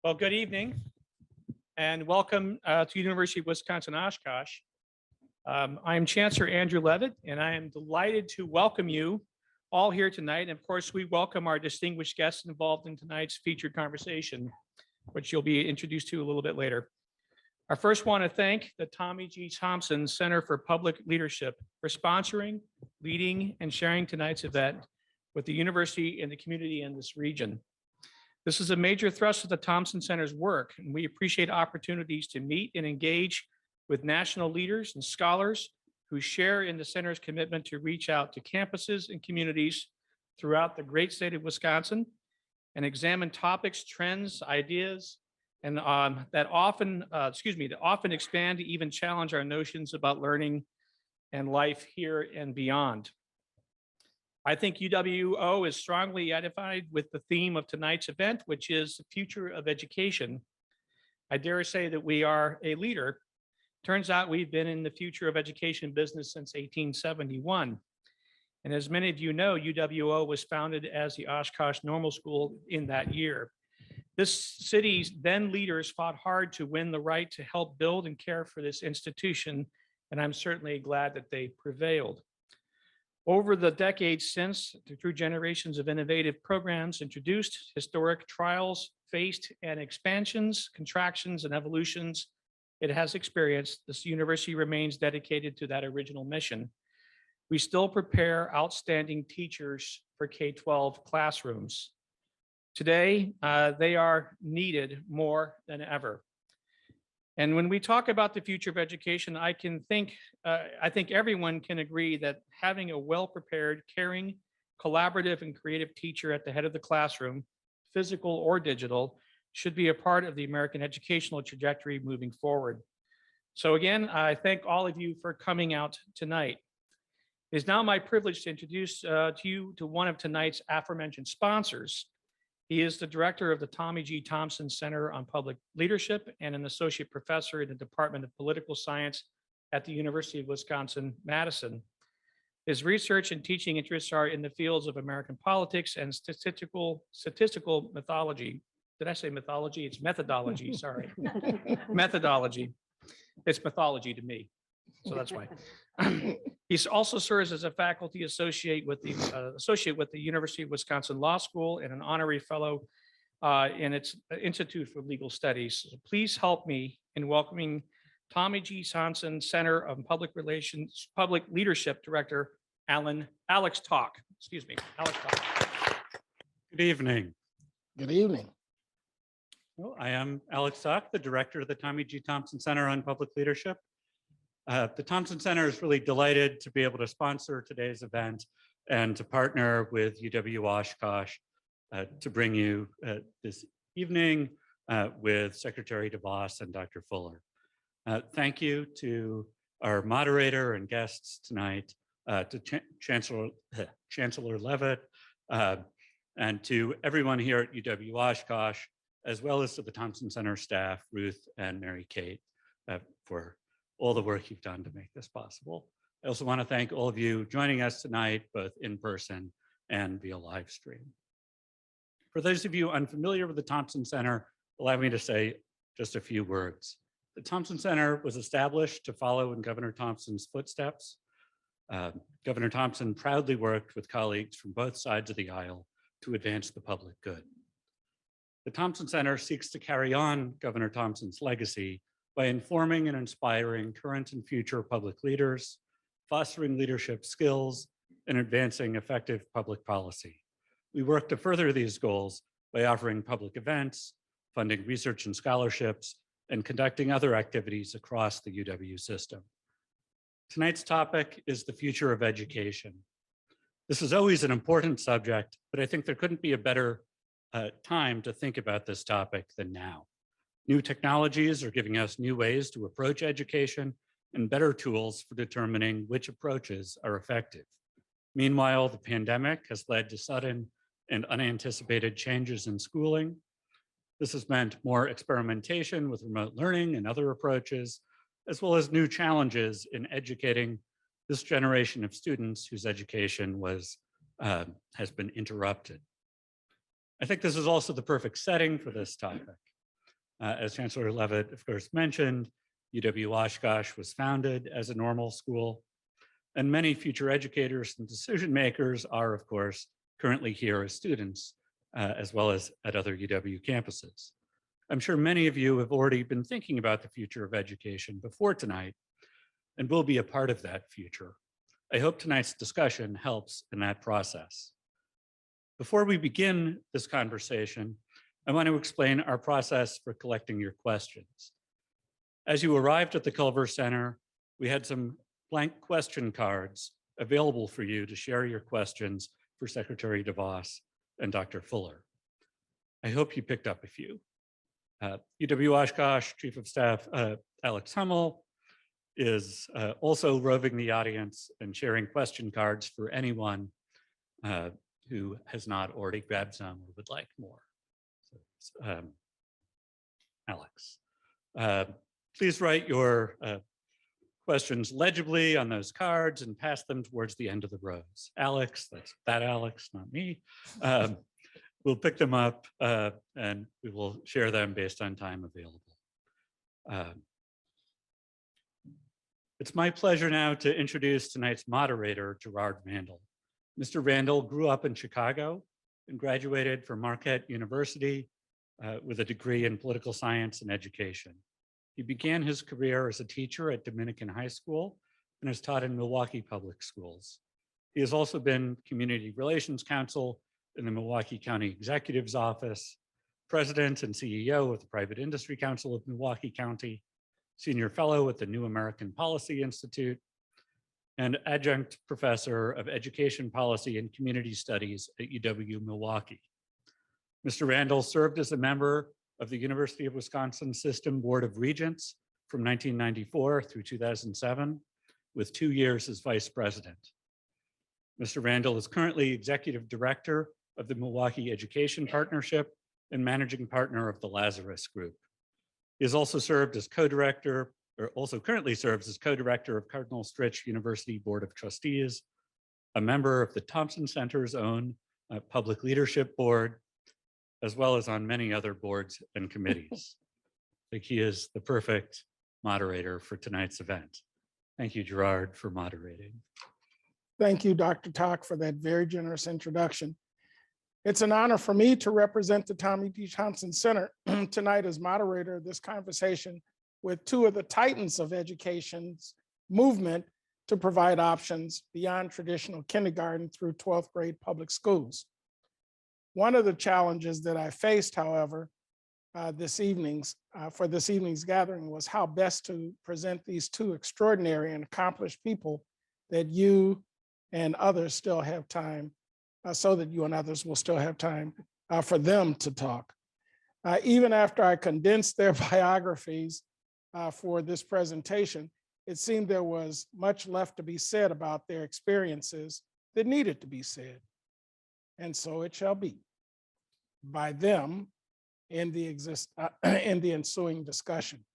Well, good evening and welcome to University of Wisconsin-Oshkosh. I'm Chancellor Andrew Levitt, and I am delighted to welcome you all here tonight. And of course, we welcome our distinguished guests involved in tonight's featured conversation, which you'll be introduced to a little bit later. I first want to thank the Tommy G. Thompson Center for Public Leadership for sponsoring, leading, and sharing tonight's event with the university and the community in this region. This is a major thrust of the Thompson Center's work, and we appreciate opportunities to meet and engage with national leaders and scholars who share in the center's commitment to reach out to campuses and communities throughout the great state of Wisconsin and examine topics, trends, ideas, and that often expand to even challenge our notions about learning and life here and beyond. I think UWO is strongly identified with the theme of tonight's event, which is the future of education. I dare say that we are a leader. Turns out we've been in the future of education business since 1871. And as many of you know, UWO was founded as the Oshkosh Normal School in that year. This city's then leaders fought hard to win the right to help build and care for this institution, and I'm certainly glad that they prevailed. Over the decades since, through generations of innovative programs introduced, historic trials faced, and expansions, contractions, and evolutions it has experienced, this university remains dedicated to that original mission. We still prepare outstanding teachers for K-12 classrooms. Today, they are needed more than ever. And when we talk about the future of education, I think everyone can agree that having a well-prepared, caring, collaborative, and creative teacher at the head of the classroom, physical or digital, should be a part of the American educational trajectory moving forward. So again, I thank all of you for coming out tonight. It is now my privilege to introduce you to one of tonight's aforementioned sponsors. He is the director of the Tommy G. Thompson Center on Public Leadership and an associate professor in the Department of Political Science at the University of Wisconsin-Madison. His research and teaching interests are in the fields of American politics and statistical mythology. Did I say mythology? It's methodology, sorry. Methodology. It's mythology to me, so that's why. He also serves as a faculty associate with the University of Wisconsin Law School and an honorary fellow in its Institute for Legal Studies. So please help me in welcoming Tommy G. Thompson Center of Public Leadership Director Alex Talk. Alex Talk. Good evening. Good evening. Well, I am Alex Talk, the director of the Tommy G. Thompson Center on Public Leadership. The Thompson Center is really delighted to be able to sponsor today's event and to partner with UW Oshkosh to bring you this evening with Secretary DeVos and Dr. Fuller. Thank you to our moderator and guests tonight, to Chancellor Levitt, and to everyone here at UW Oshkosh, as well as to the Thompson Center staff, Ruth and Mary Kate, for all the work you've done to make this possible. I also want to thank all of you joining us tonight, both in person and via live stream. For those of you unfamiliar with the Thompson Center, allow me to say just a few words. The Thompson Center was established to follow in Governor Thompson's footsteps. Governor Thompson proudly worked with colleagues from both sides of the aisle to advance the public good. The Thompson Center seeks to carry on Governor Thompson's legacy by informing and inspiring current and future public leaders, fostering leadership skills, and advancing effective public policy. We work to further these goals by offering public events, funding research and scholarships, and conducting other activities across the UW system. Tonight's topic is the future of education. This is always an important subject, but I think there couldn't be a better time to think about this topic than now. New technologies are giving us new ways to approach education and better tools for determining which approaches are effective. Meanwhile, the pandemic has led to sudden and unanticipated changes in schooling. This has meant more experimentation with remote learning and other approaches, as well as new challenges in educating this generation of students whose education has been interrupted. I think this is also the perfect setting for this topic. As Chancellor Levitt, of course, mentioned, UW-Oshkosh was founded as a normal school, and many future educators and decision makers are, of course, currently here as students, as well as at other UW campuses. I'm sure many of you have already been thinking about the future of education before tonight, and will be a part of that future. I hope tonight's discussion helps in that process. Before we begin this conversation, I want to explain our process for collecting your questions. As you arrived at the Culver Center, we had some blank question cards available for you to share your questions for Secretary DeVos and Dr. Fuller. I hope you picked up a few. UW-Oshkosh Chief of Staff Alex Hummel is also roving the audience and sharing question cards for anyone who has not already grabbed some or would like more. So, Alex, please write your questions legibly on those cards and pass them towards the end of the rows. Alex, that's that Alex, not me. We'll pick them up and we will share them based on time available. It's my pleasure now to introduce tonight's moderator, Gerard Randall. Mr. Randall grew up in Chicago and graduated from Marquette University with a degree in political science and education. He began his career as a teacher at Dominican High School and has taught in Milwaukee Public Schools. He has also been Community Relations Counsel in the Milwaukee County Executive's Office, President and CEO of the Private Industry Council of Milwaukee County, Senior Fellow at the New American Policy Institute, and Adjunct Professor of Education Policy and Community Studies at UW-Milwaukee. Mr. Randall served as a member of the University of Wisconsin System Board of Regents from 1994 through 2007, with 2 years as Vice President. Mr. Randall is currently Executive Director of the Milwaukee Education Partnership and Managing Partner of the Lazarus Group. He has also served as co-director, or also currently serves as co-director of Cardinal Stritch University Board of Trustees, a member of the Thompson Center's own Public Leadership Board, as well as on many other boards and committees. I think he is the perfect moderator for tonight's event. Thank you, Gerard, for moderating. Thank you, Dr. Talk, for that very generous introduction. It's an honor for me to represent the Tommy D. Thompson Center tonight as moderator of this conversation with two of the titans of education's movement to provide options beyond traditional kindergarten through 12th grade public schools. One of the challenges that I faced, however, for this evening's gathering was how best to present these two extraordinary and accomplished people that you and others still have time, so that you and others will still have time for them to talk. Even after I condensed their biographies for this presentation, it seemed there was much left to be said about their experiences that needed to be said. And so it shall be by them in the ensuing discussion.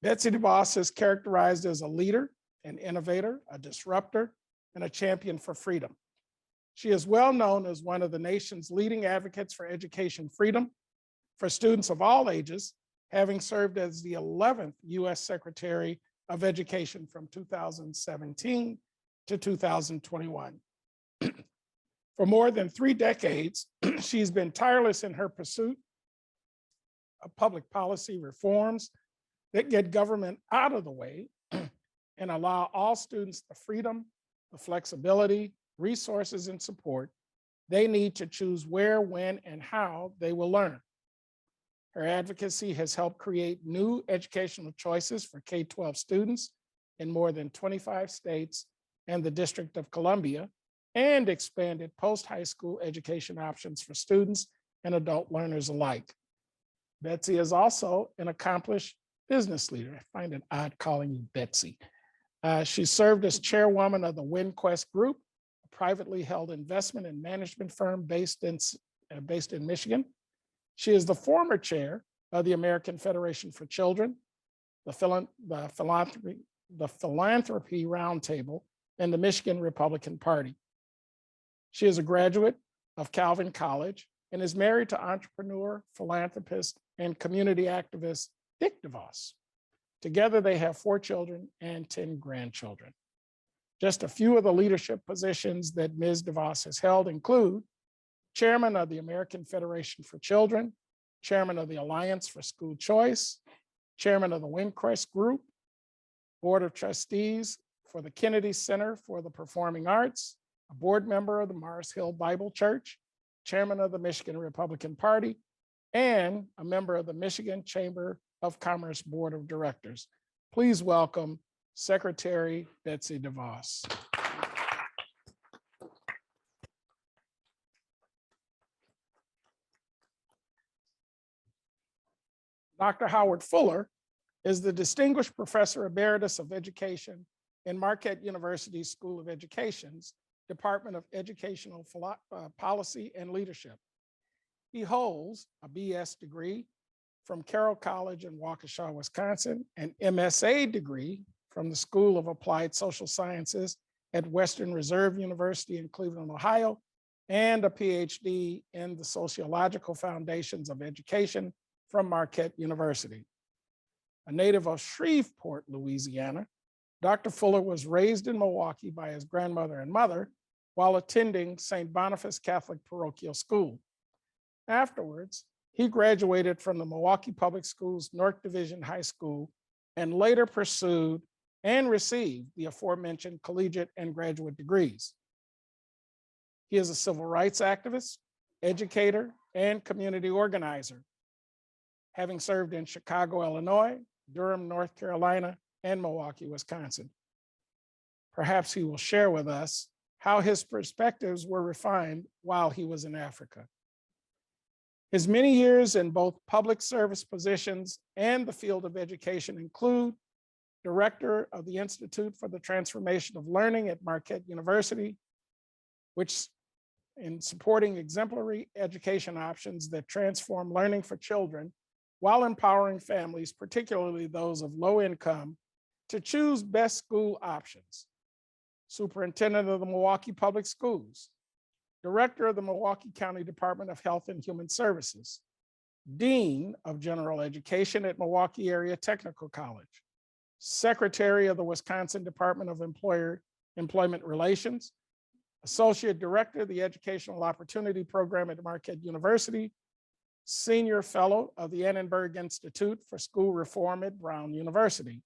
Betsy DeVos is characterized as a leader, an innovator, a disruptor, and a champion for freedom. She is well known as one of the nation's leading advocates for education freedom for students of all ages, having served as the 11th US Secretary of Education from 2017 to 2021. For more than 3 decades, she's been tireless in her pursuit of public policy reforms that get government out of the way and allow all students the freedom, the flexibility, resources, and support they need to choose where, when, and how they will learn. Her advocacy has helped create new educational choices for K-12 students in more than 25 states and the District of Columbia, and expanded post-high school education options for students and adult learners alike. Betsy is also an accomplished business leader. I find it odd calling you Betsy. She served as chairwoman of the WinQuest Group, a privately held investment and management firm based in Michigan. She is the former chair of the American Federation for Children, the Philanthropy Roundtable, and the Michigan Republican Party. She is a graduate of Calvin College and is married to entrepreneur, philanthropist, and community activist Dick DeVos. Together, they have 4 children and 10 grandchildren. Just a few of the leadership positions that Ms. DeVos has held include Chairman of the American Federation for Children, Chairman of the Alliance for School Choice, Chairman of the Windcrest Group, Board of Trustees for the Kennedy Center for the Performing Arts, a board member of the Mars Hill Bible Church, Chairman of the Michigan Republican Party, and a member of the Michigan Chamber of Commerce Board of Directors. Please welcome Secretary Betsy DeVos. Dr. Howard Fuller is the Distinguished Professor Emeritus of Education in Marquette University School of Education's Department of Educational Policy and Leadership. He holds a BS degree from Carroll College in Waukesha, Wisconsin, an MSA degree from the School of Applied Social Sciences at Western Reserve University in Cleveland, Ohio, and a PhD in the Sociological Foundations of Education from Marquette University. A native of Shreveport, Louisiana, Dr. Fuller was raised in Milwaukee by his grandmother and mother while attending St. Boniface Catholic Parochial School. Afterwards, he graduated from the Milwaukee Public Schools North Division High School and later pursued and received the aforementioned collegiate and graduate degrees. He is a civil rights activist, educator, and community organizer, having served in Chicago, Illinois, Durham, North Carolina, and Milwaukee, Wisconsin. Perhaps he will share with us how his perspectives were refined while he was in Africa. His many years in both public service positions and the field of education include Director of the Institute for the Transformation of Learning at Marquette University, which in supporting exemplary education options that transform learning for children while empowering families, particularly those of low income, to choose best school options. Superintendent of the Milwaukee Public Schools, Director of the Milwaukee County Department of Health and Human Services, Dean of General Education at Milwaukee Area Technical College, Secretary of the Wisconsin Department of Employment Relations, Associate Director of the Educational Opportunity Program at Marquette University, Senior Fellow of the Annenberg Institute for School Reform at Brown University,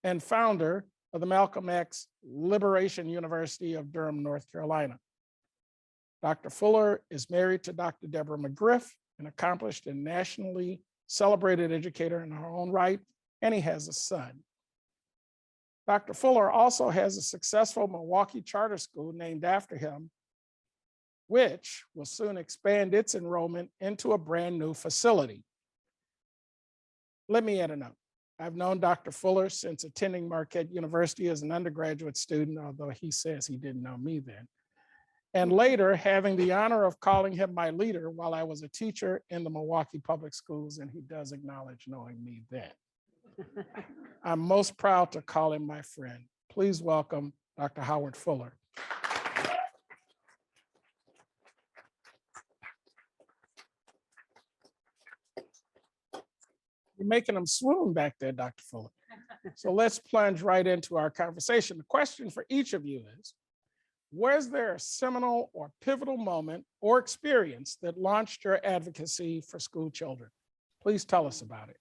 and founder of the Malcolm X Liberation University of Durham, North Carolina. Dr. Fuller is married to Dr. Deborah McGriff, an accomplished and nationally celebrated educator in her own right, and he has a son. Dr. Fuller also has a successful Milwaukee charter school named after him, which will soon expand its enrollment into a brand new facility. Let me add a note. I've known Dr. Fuller since attending Marquette University as an undergraduate student, although he says he didn't know me then. And later, having the honor of calling him my leader while I was a teacher in the Milwaukee Public Schools, and he does acknowledge knowing me then. I'm most proud to call him my friend. Please welcome Dr. Howard Fuller. You're making them swoon back there, Dr. Fuller. So let's plunge right into our conversation. The question for each of you is, was there a seminal or pivotal moment or experience that launched your advocacy for school children? Please tell us about it.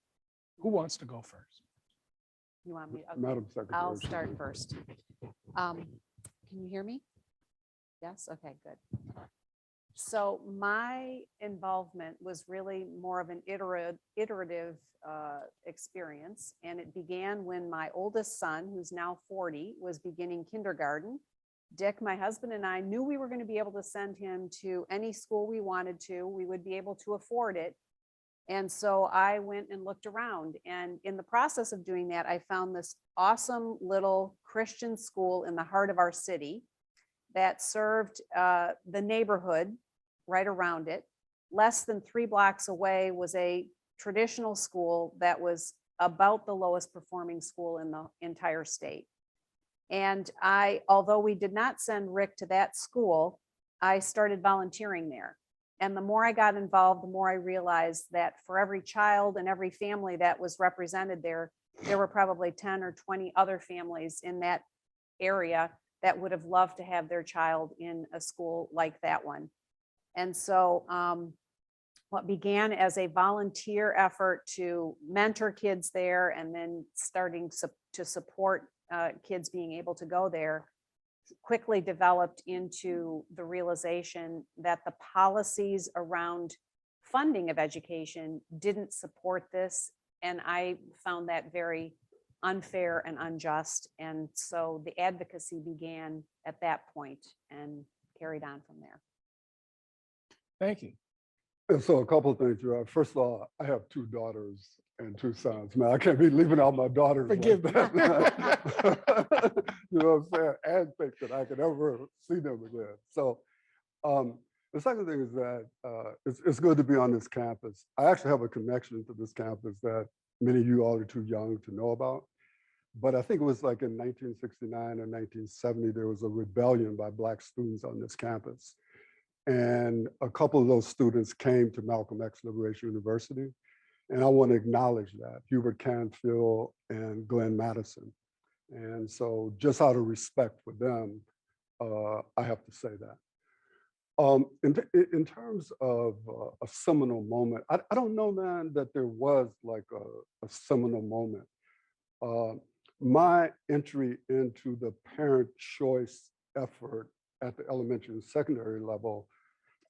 Who wants to go first? You want me? Okay. Madam Secretary. I'll start first. Can you hear me? Yes? Okay, good. So my involvement was really more of an iterative experience. And it began when my oldest son, who's now 40, was beginning kindergarten. Dick, my husband, and I knew we were going to be able to send him to any school we wanted to. We would be able to afford it. And so I went and looked around. And in the process of doing that, I found this awesome little Christian school in the heart of our city that served the neighborhood right around it. Less than 3 blocks away was a traditional school that was about the lowest performing school in the entire state. And although we did not send Rick to that school, I started volunteering there. And the more I got involved, the more I realized that for every child and every family that was represented there, there were probably 10 or 20 other families in that area that would have loved to have their child in a school like that one. And so what began as a volunteer effort to mentor kids there and then starting to support kids being able to go there quickly developed into the realization that the policies around funding of education didn't support this. And I found that very unfair and unjust. And so the advocacy began at that point and carried on from there. Thank you. And so a couple of things, Gerard. First of all, I have 2 daughters and 2 sons. Man, I can't be leaving out my daughters. Forgive me. like that. You know what I'm saying? And think that I could ever see them again. So the second thing is that it's good to be on this campus. I actually have a connection to this campus that many of you all are too young to know about. But I think it was like in 1969 or 1970, there was a rebellion by Black students on this campus. And a couple of those students came to Malcolm X Liberation University. And I want to acknowledge that, Hubert Canfield and Glenn Madison. And so just out of respect for them, I have to say that. In terms of a seminal moment, I don't know, man, that there was like a seminal moment. My entry into the parent choice effort at the elementary and secondary level,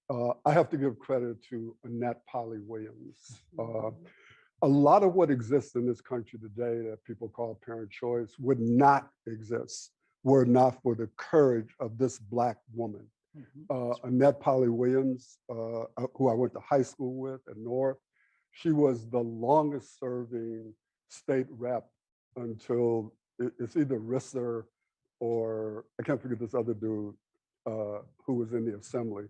I have to give credit to Annette Polly Williams. A lot of what exists in this country today that people call parent choice would not exist were it not for the courage of this Black woman. Annette Polly Williams, who I went to high school with at North, she was the longest serving state rep until it's either Risser or I can't forget this other dude who was in the assembly.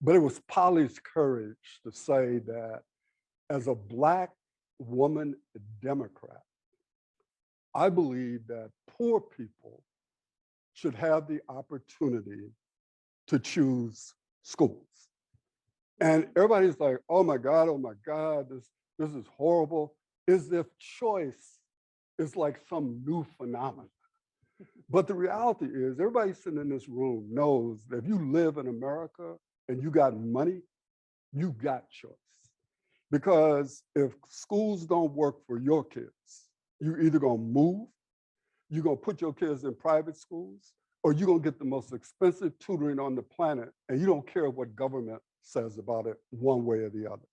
But it was Polly's courage to say that as a Black woman Democrat, I believe that poor people should have the opportunity to choose schools. And everybody's like, oh my God, this is horrible. As if choice is like some new phenomenon. But the reality is everybody sitting in this room knows that if you live in America and you got money, you got choice. Because if schools don't work for your kids, you're either gonna move, you're gonna put your kids in private schools, or you're gonna get the most expensive tutoring on the planet, and you don't care what government says about it one way or the other.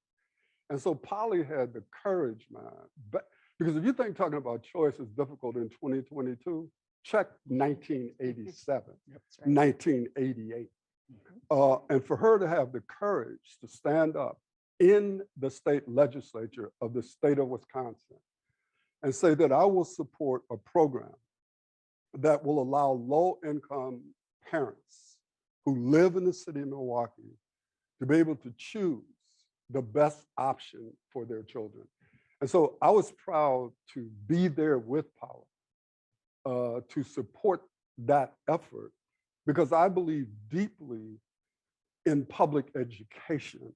And so Polly had the courage, man. But because if you think talking about choice is difficult in 2022, check 1987, That's right. 1988. And for her to have the courage to stand up in the state legislature of the state of Wisconsin and say that I will support a program that will allow low-income parents who live in the city of Milwaukee to be able to choose the best option for their children. And so I was proud to be there with Polly to support that effort because I believe deeply in public education,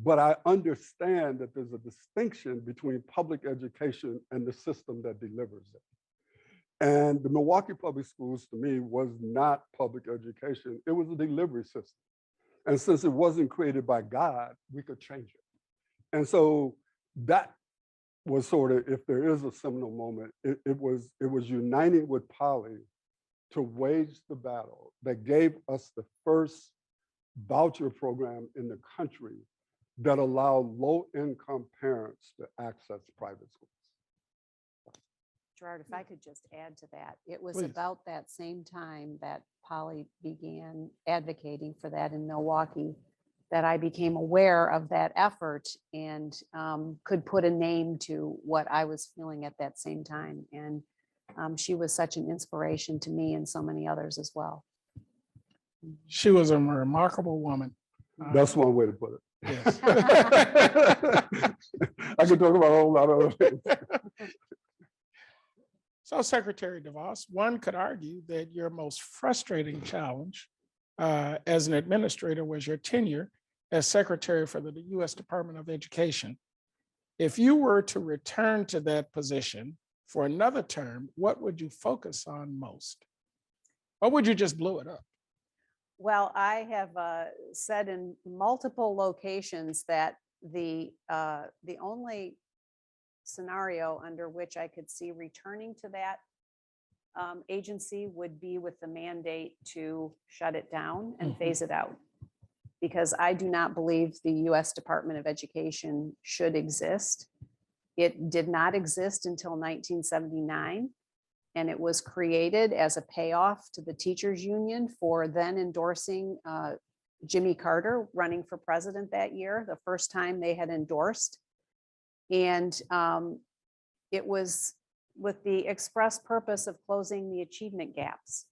but I understand that there's a distinction between public education and the system that delivers it. And the Milwaukee Public Schools, to me, was not public education. It was a delivery system. And since it wasn't created by God, we could change it. And so that was sort of, if there is a seminal moment, it was uniting with Polly to wage the battle that gave us the first voucher program in the country that allowed low-income parents to access private schools. Gerard, if I could just add to that, it was Please. about that same time that Polly began advocating for that in Milwaukee that I became aware of that effort and could put a name to what I was feeling at that same time. And she was such an inspiration to me and so many others as well. She was a remarkable woman. That's one way to put it. Yes. I could talk about a whole lot of other things. So Secretary DeVos, one could argue that your most frustrating challenge as an administrator was your tenure as Secretary for the U.S. Department of Education. If you were to return to that position for another term, what would you focus on most? Or would you just blow it up? Well, I have said in multiple locations that the only scenario under which I could see returning to that agency would be with the mandate to shut it down and phase it out. Because I do not believe the U.S. Department of Education should exist. It did not exist until 1979. And it was created as a payoff to the teachers union for then endorsing Jimmy Carter running for president that year, the first time they had endorsed. And it was with the express purpose of closing the achievement gaps.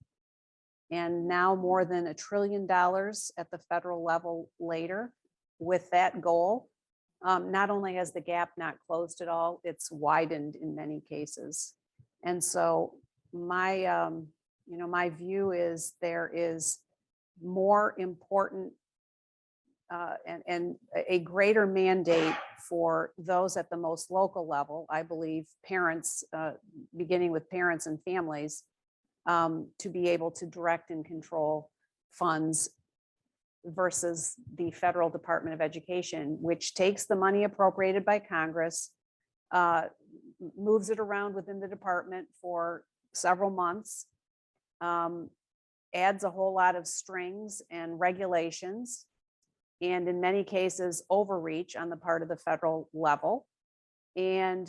And now more than $1 trillion at the federal level later with that goal, not only has the gap not closed at all, it's widened in many cases. And so my, my view is there is more important and a greater mandate for those at the most local level, I believe parents, beginning with parents and families, to be able to direct and control funds versus the federal Department of Education, which takes the money appropriated by Congress, moves it around within the department for several months, adds a whole lot of strings and regulations, and in many cases overreach on the part of the federal level, and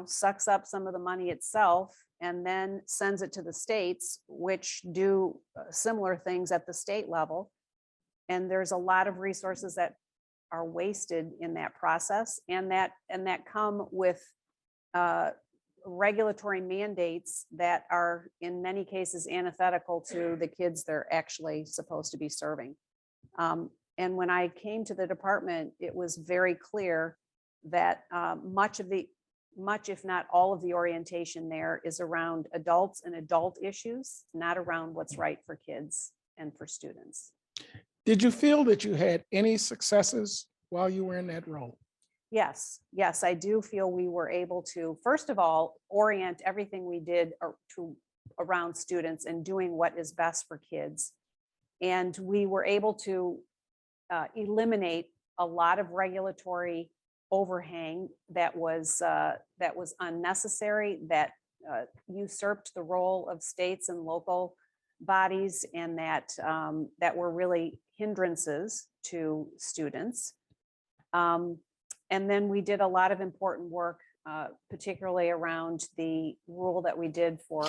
sucks up some of the money itself and then sends it to the states, which do similar things at the state level. And there's a lot of resources that are wasted in that process, and that come with regulatory mandates that are in many cases antithetical to the kids they're actually supposed to be serving. And when I came to the department, it was very clear that much, if not all of the orientation there is around adults and adult issues, not around what's right for kids and for students. Did you feel that you had any successes while you were in that role? Yes, I do feel we were able to, first of all, orient everything we did around students and doing what is best for kids. And we were able to eliminate a lot of regulatory overhang that was unnecessary, that usurped the role of states and local bodies, and that were really hindrances to students. And then we did a lot of important work, particularly around the rule that we did for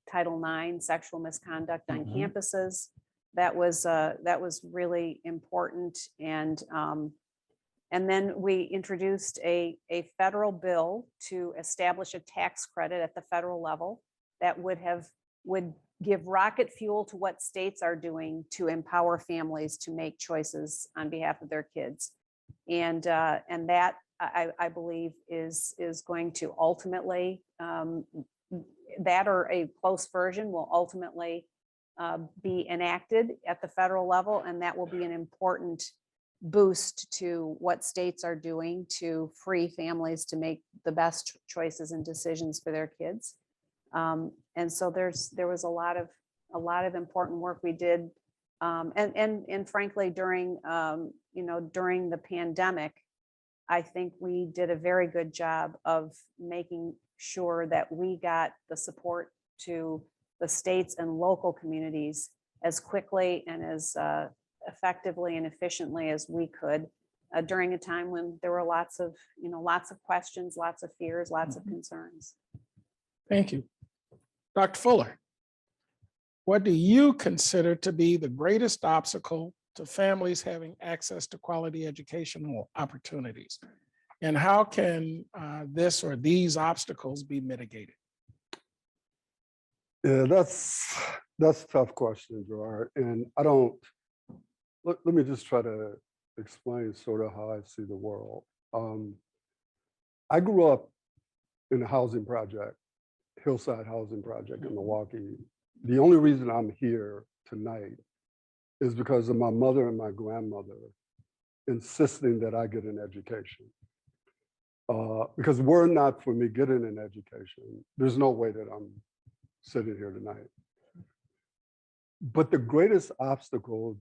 Title IX, sexual misconduct on campuses. That was really important. And then we introduced a federal bill to establish a tax credit at the federal level that would give rocket fuel to what states are doing to empower families to make choices on behalf of their kids. And that I believe is going to ultimately, that or a close version will ultimately be enacted at the federal level, and that will be an important boost to what states are doing to free families to make the best choices and decisions for their kids. And so there was a lot of important work we did, and frankly during during the pandemic, I think we did a very good job of making sure that we got the support to the states and local communities as quickly and as effectively and efficiently as we could during a time when there were lots of questions, lots of fears, lots of concerns. Thank you. Dr. Fuller, what do you consider to be the greatest obstacle to families having access to quality educational opportunities? And how can this or these obstacles be mitigated? Yeah, that's a tough question, Gerard. And let me just try to explain sort of how I see the world. I grew up in a housing project, Hillside Housing Project in Milwaukee. The only reason I'm here tonight is because of my mother and my grandmother insisting that I get an education. Because were it not for me getting an education, there's no way that I'm sitting here tonight. But the greatest obstacle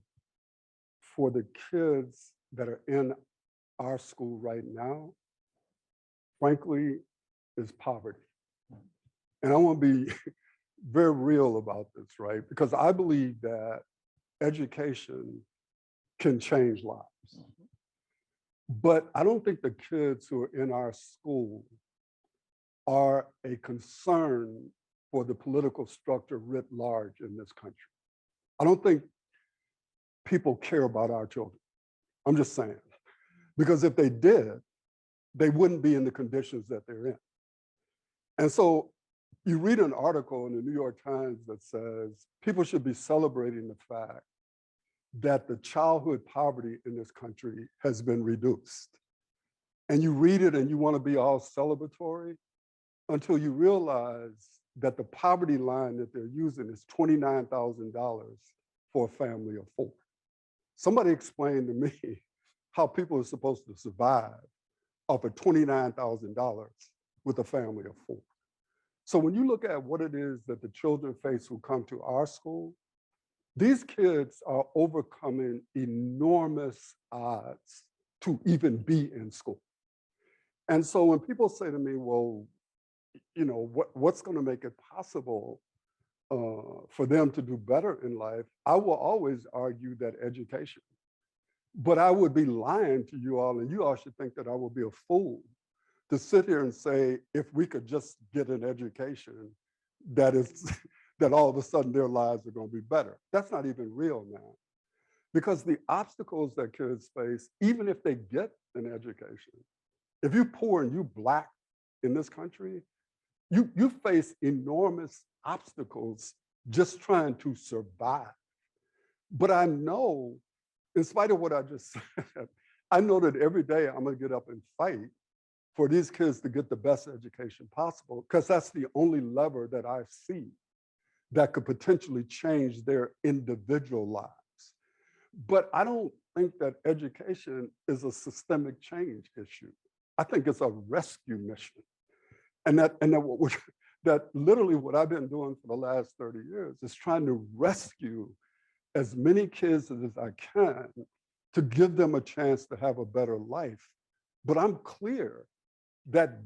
for the kids that are in our school right now, frankly, is poverty. And I want to be very real about this, right? Because I believe that education can change lives. But I don't think the kids who are in our school are a concern for the political structure writ large in this country. I don't think people care about our children. I'm just saying. Because if they did, they wouldn't be in the conditions that they're in. And so you read an article in the New York Times that says people should be celebrating the fact that the childhood poverty in this country has been reduced. And you read it and you want to be all celebratory until you realize that the poverty line that they're using is $29,000 for a family of 4. Somebody explained to me how people are supposed to survive off of $29,000 with a family of 4. So when you look at what it is that the children face who come to our school, these kids are overcoming enormous odds to even be in school. And so when people say to me, well, you know, what's going to make it possible for them to do better in life, I will always argue that education. But I would be lying to you all, and you all should think that I would be a fool to sit here and say, if we could just get an education, that all of a sudden their lives are going to be better. That's not even real now. Because the obstacles that kids face, even if they get an education, if you're poor and you're Black in this country, you face enormous obstacles just trying to survive. But I know, in spite of what I just said, I know that every day I'm going to get up and fight for these kids to get the best education possible, because that's the only lever that I see that could potentially change their individual lives. But I don't think that education is a systemic change issue. I think it's a rescue mission. And that literally what I've been doing for the last 30 years is trying to rescue as many kids as I can to give them a chance to have a better life. But I'm clear that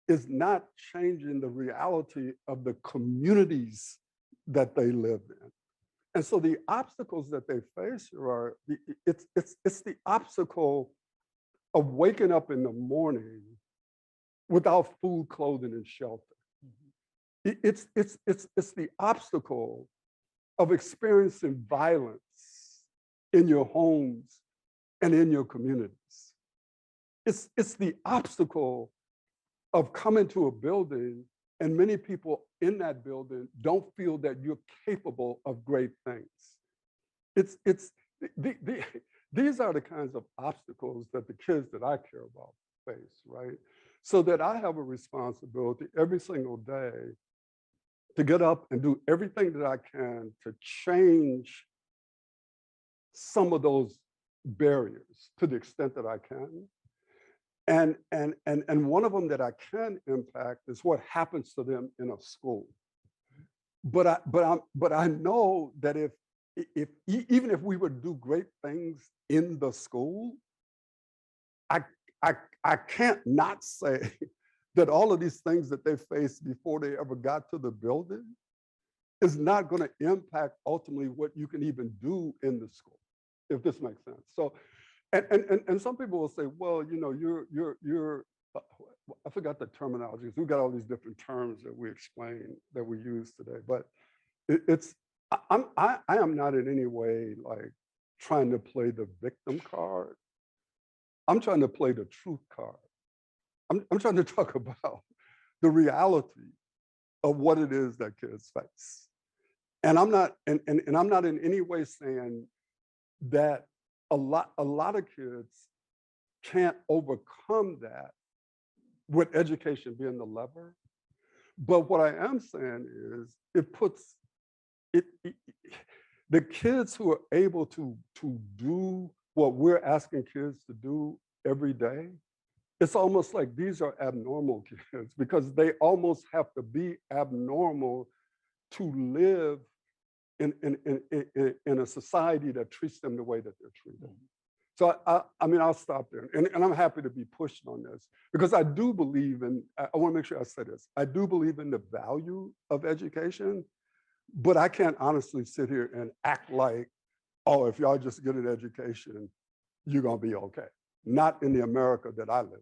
is not changing the reality of the communities that they live in. And so the obstacles that they face are, it's the obstacle of waking up in the morning without food, clothing, and shelter. It's the obstacle of experiencing violence in your homes and in your communities. It's the obstacle of coming to a building and many people in that building don't feel that you're capable of great things. These are the kinds of obstacles that the kids that I care about face, right? So that I have a responsibility every single day to get up and do everything that I can to change some of those barriers to the extent that I can. And one of them that I can impact is what happens to them in a school. But I know that even if we would do great things in the school, I can't not say that all of these things that they faced before they ever got to the building is not going to impact ultimately what you can even do in the school, if this makes sense. So, and some people will say, well, you know, you're I forgot the terminology. We've got all these different terms that we explain, that we use today, but I am not in any way like trying to play the victim card. I'm trying to play the truth card. I'm trying to talk about the reality of what it is that kids face. And I'm not, and I'm not in any way saying that a lot of kids can't overcome that with education being the lever. But what I am saying is the kids who are able to do what we're asking kids to do every day, it's almost like these are abnormal kids because they almost have to be abnormal to live in a society that treats them the way that they're treated. So I mean, I'll stop there. And I'm happy to be pushed on this because I do believe in, I want to make sure I say this, I do believe in the value of education, but I can't honestly sit here and act like, oh, if y'all just get an education, you're going to be okay. Not in the America that I live in.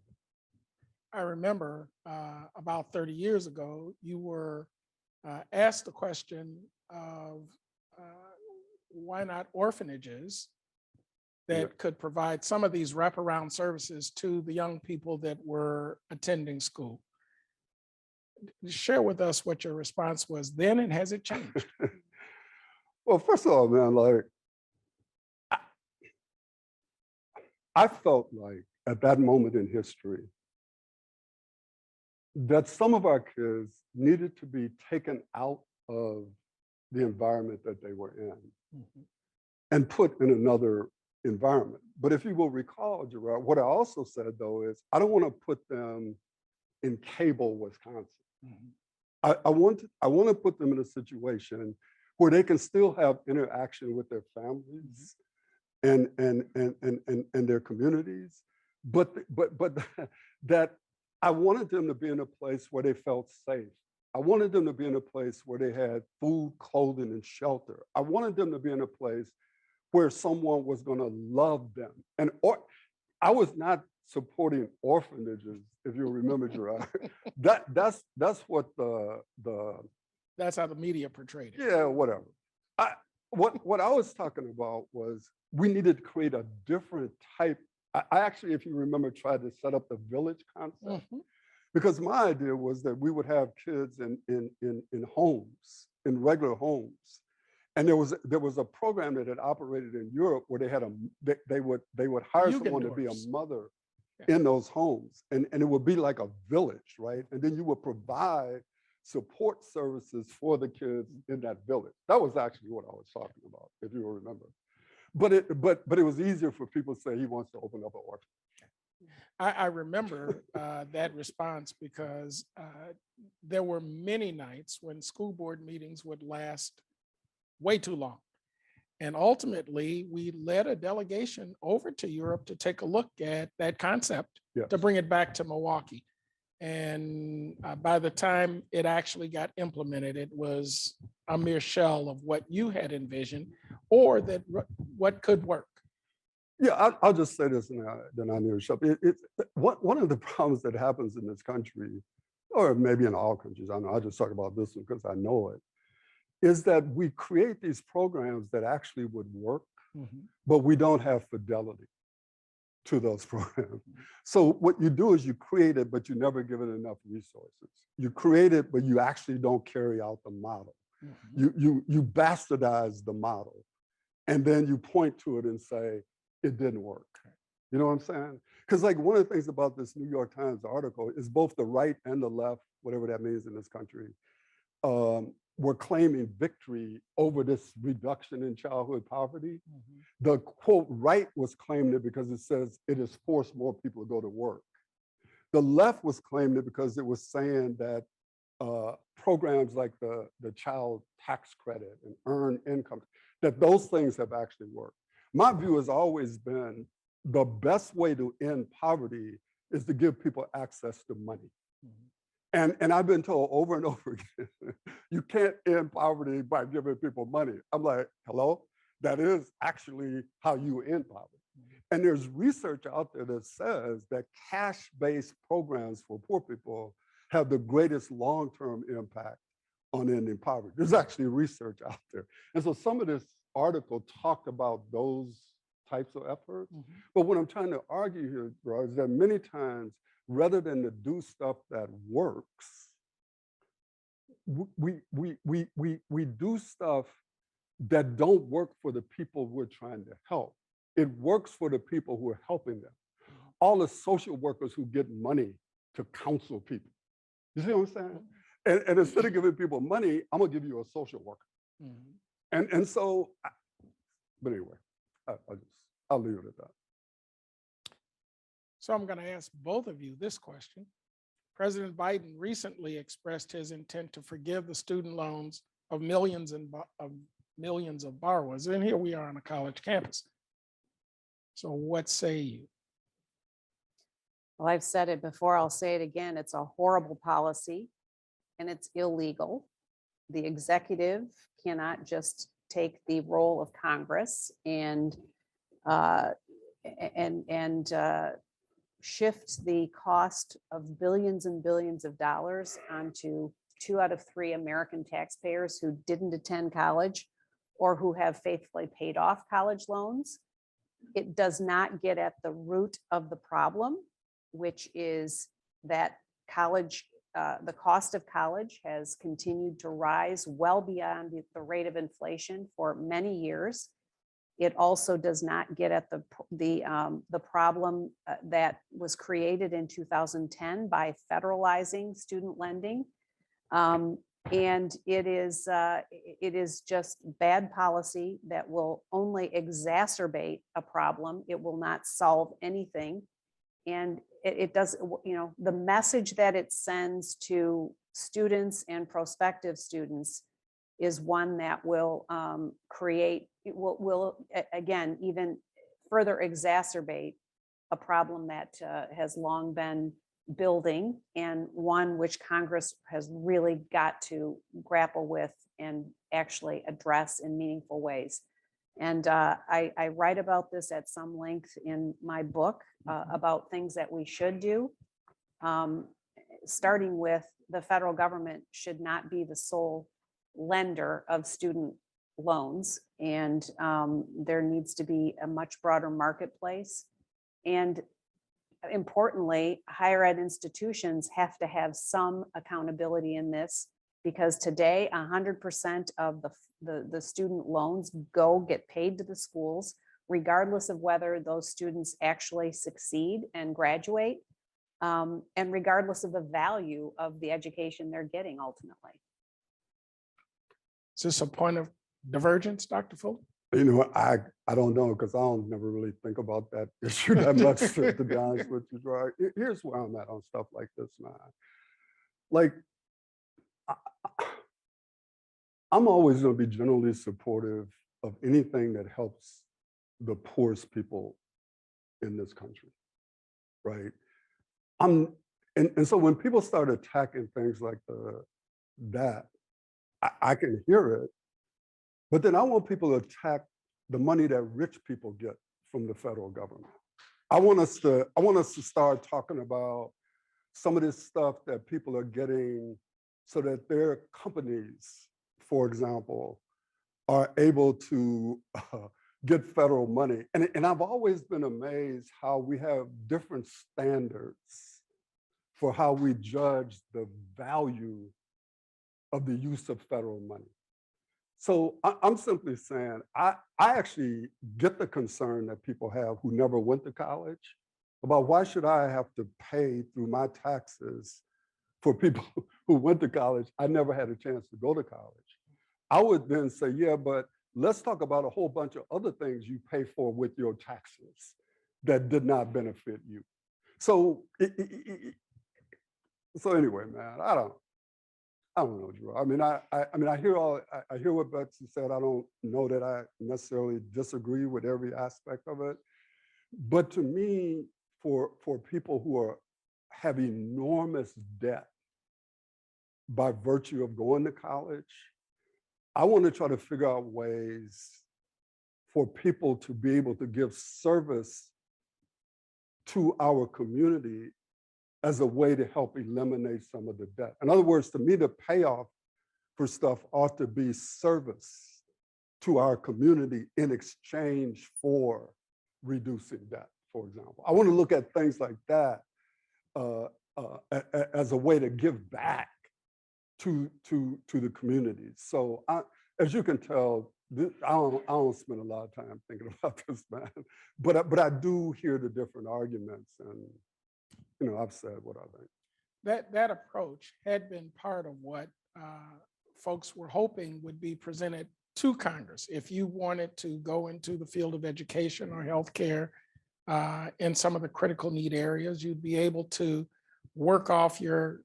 I remember about 30 years ago, you were asked the question of why not orphanages that could provide some of these wraparound services to the young people that were attending school. Share with us what your response was then, and has it changed? Well, first of all, man, like, I felt like at that moment in history that some of our kids needed to be taken out of the environment that they were in and put in another environment. But if you will recall, Gerard, what I also said though is I don't want to put them in Cable, Wisconsin. I want to put them in a situation where they can still have interaction with their families and their communities, but that I wanted them to be in a place where they felt safe. I wanted them to be in a place where they had food, clothing, and shelter. I wanted them to be in a place where someone was going to love them. And I was not supporting orphanages, if you remember, Gerard. That's what That's how the media portrayed it. yeah, whatever. What I was talking about was we needed to create a different type. I actually, if you remember, tried to set up the village concept because my idea was that we would have kids in homes, in regular homes. And there was a program that had operated in Europe where they had they would hire someone to be a mother in those homes, and it would be like a village, right? And then you would provide support services for the kids in that village. That was actually what I was talking about, if you will remember. But it was easier for people to say he wants to open up an orphanage. I remember that response because there were many nights when school board meetings would last way too long. And ultimately, we led a delegation over to Europe to take a look at that concept, to bring it back to Milwaukee. And by the time it actually got implemented, it was a mere shell of what you had envisioned or that what could work. Yeah, I'll just say this and then I need to shut up. One of the problems that happens in this country, or maybe in all countries, I know, I'll just talk about this one because I know it, is that we create these programs that actually would work, but we don't have fidelity to those programs. So what you do is you create it, but you never give it enough resources. You create it, but you actually don't carry out the model. You bastardize the model, and then you point to it and say, it didn't work. You know what I'm saying? Because like one of the things about this New York Times article is both the right and the left, whatever that means in this country, were claiming victory over this reduction in childhood poverty. The quote right was claiming it because it says it has forced more people to go to work. The left was claiming it because it was saying that programs like the child tax credit and earned income, that those things have actually worked. My view has always been the best way to end poverty is to give people access to money. And I've been told over and over again, you can't end poverty by giving people money. I'm like, hello? That is actually how you end poverty. And there's research out there that says that cash-based programs for poor people have the greatest long-term impact on ending poverty. There's actually research out there. And so some of this article talked about those types of efforts. But what I'm trying to argue here, bro, is that many times, rather than to do stuff that works, we do stuff that don't work for the people we're trying to help. It works for the people who are helping them. All the social workers who get money to counsel people. You see what I'm saying? And instead of giving people money, I'm gonna give you a social worker. And so, but anyway, I'll leave it at that. So I'm going to ask both of you this question. President Biden recently expressed his intent to forgive the student loans of millions of borrowers. And here we are on a college campus. So what say you? Well, I've said it before, I'll say it again. It's a horrible policy and it's illegal. The executive cannot just take the role of Congress and shift the cost of billions and billions of dollars onto 2 out of 3 American taxpayers who didn't attend college or who have faithfully paid off college loans. It does not get at the root of the problem, which is that college, the cost of college has continued to rise well beyond the rate of inflation for many years. It also does not get at the problem that was created in 2010 by federalizing student lending. And it is just bad policy that will only exacerbate a problem. It will not solve anything. And it does, you know, the message that it sends to students and prospective students is one that will create, it will again, even further exacerbate a problem that has long been building, and one which Congress has really got to grapple with and actually address in meaningful ways. And I write about this at some length in my book about things that we should do, starting with the federal government should not be the sole lender of student loans. And there needs to be a much broader marketplace. And importantly, higher ed institutions have to have some accountability in this, because today 100% of the student loans get paid to the schools, regardless of whether those students actually succeed and graduate, and regardless of the value of the education they're getting ultimately. Is this a point of divergence, Dr. Fuller? You know, I don't know, because I don't never really think about that issue that much, to be honest with you, Troy. Here's where I'm at on stuff like this, man. Like, I'm always going to be generally supportive of anything that helps the poorest people in this country, right? And so when people start attacking things like that, I can hear it, but then I want people to attack the money that rich people get from the federal government. I want us to start talking about some of this stuff that people are getting so that their companies, for example, are able to get federal money. And I've always been amazed how we have different standards for how we judge the value of the use of federal money. So I'm simply saying, I actually get the concern that people have who never went to college about why should I have to pay through my taxes for people who went to college. I never had a chance to go to college. I would then say, yeah, but let's talk about a whole bunch of other things you pay for with your taxes that did not benefit you. So, so anyway, man, I don't know, Drew. I mean, I hear what Betsy said. I don't know that I necessarily disagree with every aspect of it. But to me, for people who have enormous debt by virtue of going to college, I want to try to figure out ways for people to be able to give service to our community as a way to help eliminate some of the debt. In other words, to me, the payoff for stuff ought to be service to our community in exchange for reducing debt, for example. I want to look at things like that as a way to give back to the community. So as you can tell, I don't spend a lot of time thinking about this, man. But I do hear the different arguments, and you know, I've said what I think. That approach had been part of what folks were hoping would be presented to Congress. If you wanted to go into the field of education or healthcare in some of the critical need areas, you'd be able to work off your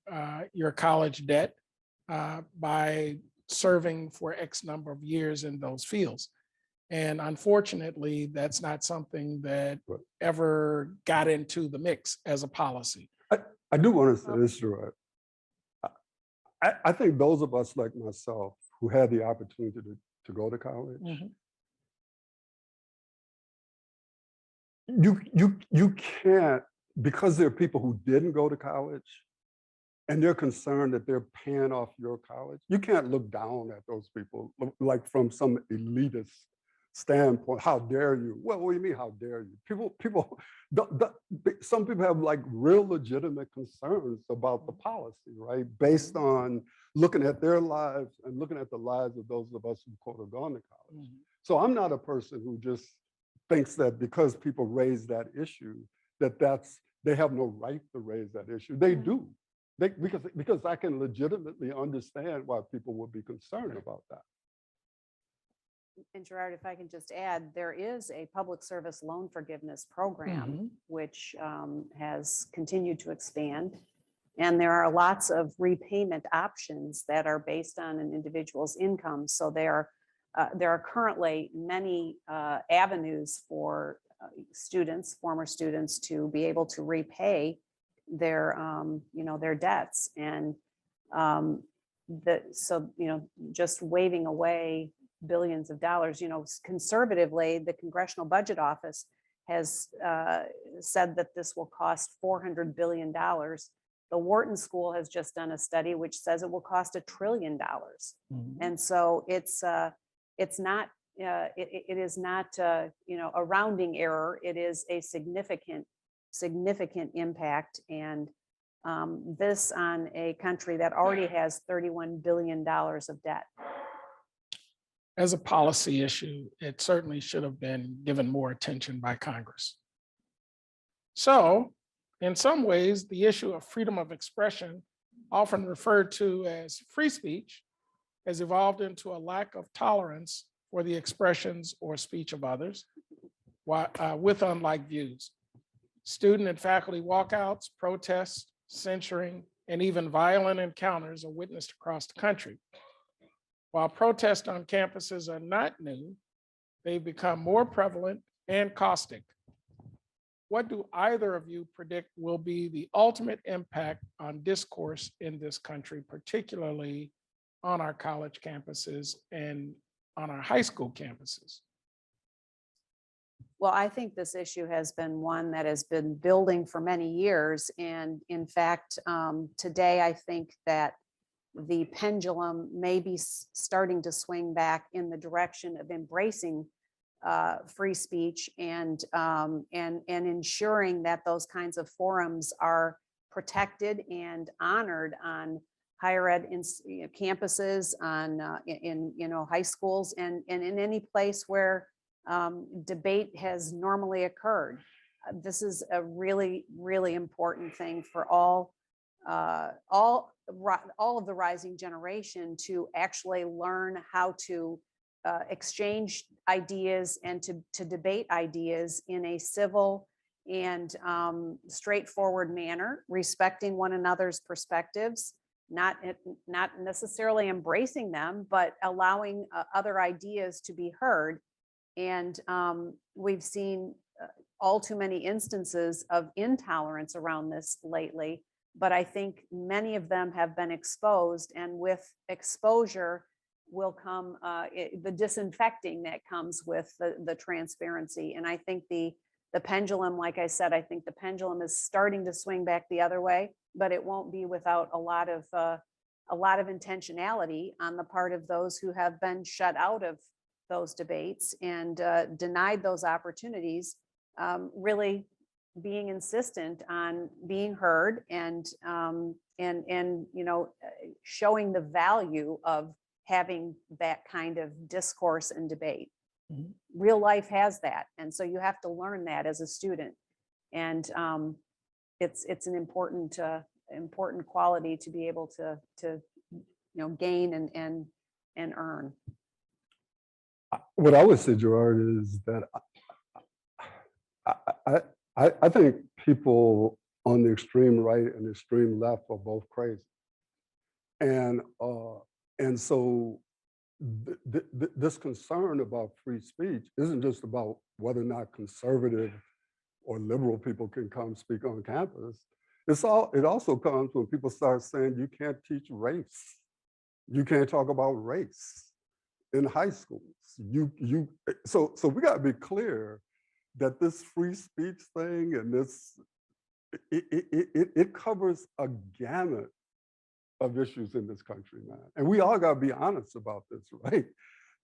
college debt by serving for X number of years in those fields. And unfortunately, that's not something that Right. ever got into the mix as a policy. I do want to say this, Gerard. I think those of us like myself who had the opportunity to go to college, you can't, because there are people who didn't go to college and they're concerned that they're paying off your college, you can't look down at those people like from some elitist standpoint. How dare you? Well, what do you mean, how dare you? Some people have like real legitimate concerns about the policy, right? Based on looking at their lives and looking at the lives of those of us who quote have gone to college. So I'm not a person who just thinks that because people raise that issue, they have no right to raise that issue. They do. Because I can legitimately understand why people would be concerned about that. And Gerard, if I can just add, there is a public service loan forgiveness program, which has continued to expand. And there are lots of repayment options that are based on an individual's income. So there are currently many avenues for students, former students, to be able to repay their debts. And just waving away billions of dollars, conservatively, the Congressional Budget Office has said that this will cost $400 billion. The Wharton School has just done a study which says it will cost $1 trillion. And so it is not a rounding error. It is a significant impact, and this on a country that already has $31 billion of debt. As a policy issue, it certainly should have been given more attention by Congress. So, in some ways, the issue of freedom of expression, often referred to as free speech, has evolved into a lack of tolerance for the expressions or speech of others with unlike views. Student and faculty walkouts, protests, censoring, and even violent encounters are witnessed across the country. While protests on campuses are not new, they've become more prevalent and caustic. What do either of you predict will be the ultimate impact on discourse in this country, particularly on our college campuses and on our high school campuses? Well, I think this issue has been one that has been building for many years. And in fact, today, I think that the pendulum may be starting to swing back in the direction of embracing free speech and ensuring that those kinds of forums are protected and honored on higher ed campuses, in high schools, and in any place where debate has normally occurred. This is a really, really important thing for all of the rising generation to actually learn how to exchange ideas and to debate ideas in a civil and straightforward manner, respecting one another's perspectives, not necessarily embracing them, but allowing other ideas to be heard. And we've seen all too many instances of intolerance around this lately, but I think many of them have been exposed, and with exposure will come the disinfecting that comes with the transparency. And I think the pendulum, like I said, I think the pendulum is starting to swing back the other way, but it won't be without a lot of intentionality on the part of those who have been shut out of those debates and denied those opportunities, really being insistent on being heard and showing the value of having that kind of discourse and debate. Mhm. Real life has that, and so you have to learn that as a student, and it's an important quality to be able to gain and earn. What I would say, Gerard, is that I think people on the extreme right and the extreme left are both crazy. And so this concern about free speech isn't just about whether or not conservative or liberal people can come speak on campus. It also comes when people start saying you can't teach race. You can't talk about race in high schools. So we got to be clear that this free speech thing and this, it covers a gamut of issues in this country, man. And we all got to be honest about this, right?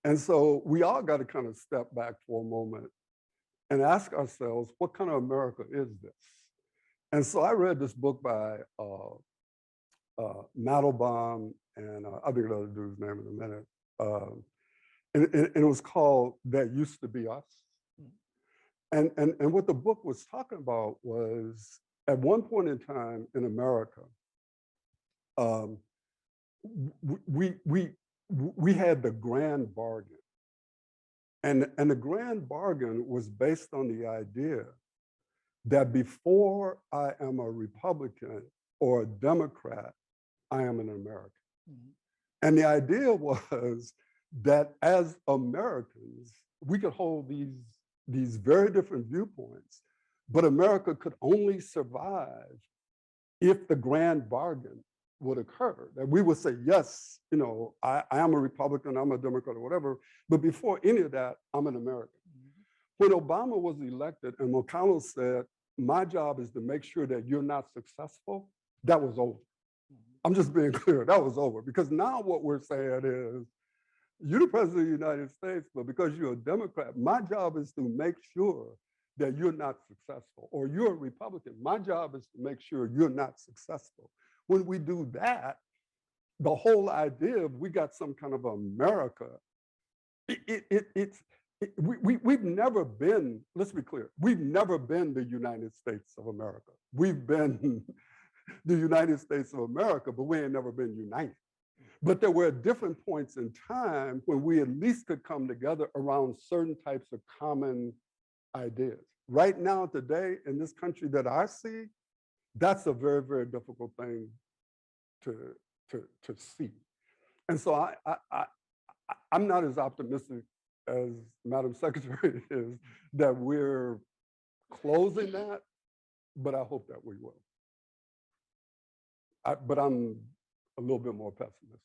And so we all got to kind of step back for a moment and ask ourselves, what kind of America is this? And so I read this book by Mandelbaum, and I'll think of the other dude's name in a minute. And it was called That Used to Be Us. And what the book was talking about was, at one point in time in America, we had the grand bargain. And the grand bargain was based on the idea that before I am a Republican or a Democrat, I am an American. Mm-hmm. And the idea was that as Americans, we could hold these very different viewpoints, but America could only survive if the grand bargain would occur. That we would say, yes, you know, I am a Republican, I'm a Democrat or whatever, but before any of that, I'm an American. Mm-hmm. When Obama was elected and McConnell said, my job is to make sure that you're not successful, that was over. Mm-hmm. I'm just being clear, that was over. Because now what we're saying is, you're the president of the United States, but because you're a Democrat, my job is to make sure that you're not successful. Or you're a Republican, my job is to make sure you're not successful. When we do that, the whole idea of we got some kind of America, we've never been, let's be clear, we've never been the United States of America. We've been the United States of America, but we ain't never been united. But there were different points in time when we at least could come together around certain types of common ideas. Right now, today, in this country that I see, that's a very, very difficult thing to see. And so I'm not as optimistic as Madam Secretary is that we're closing that, but I hope that we will. But I'm a little bit more pessimistic.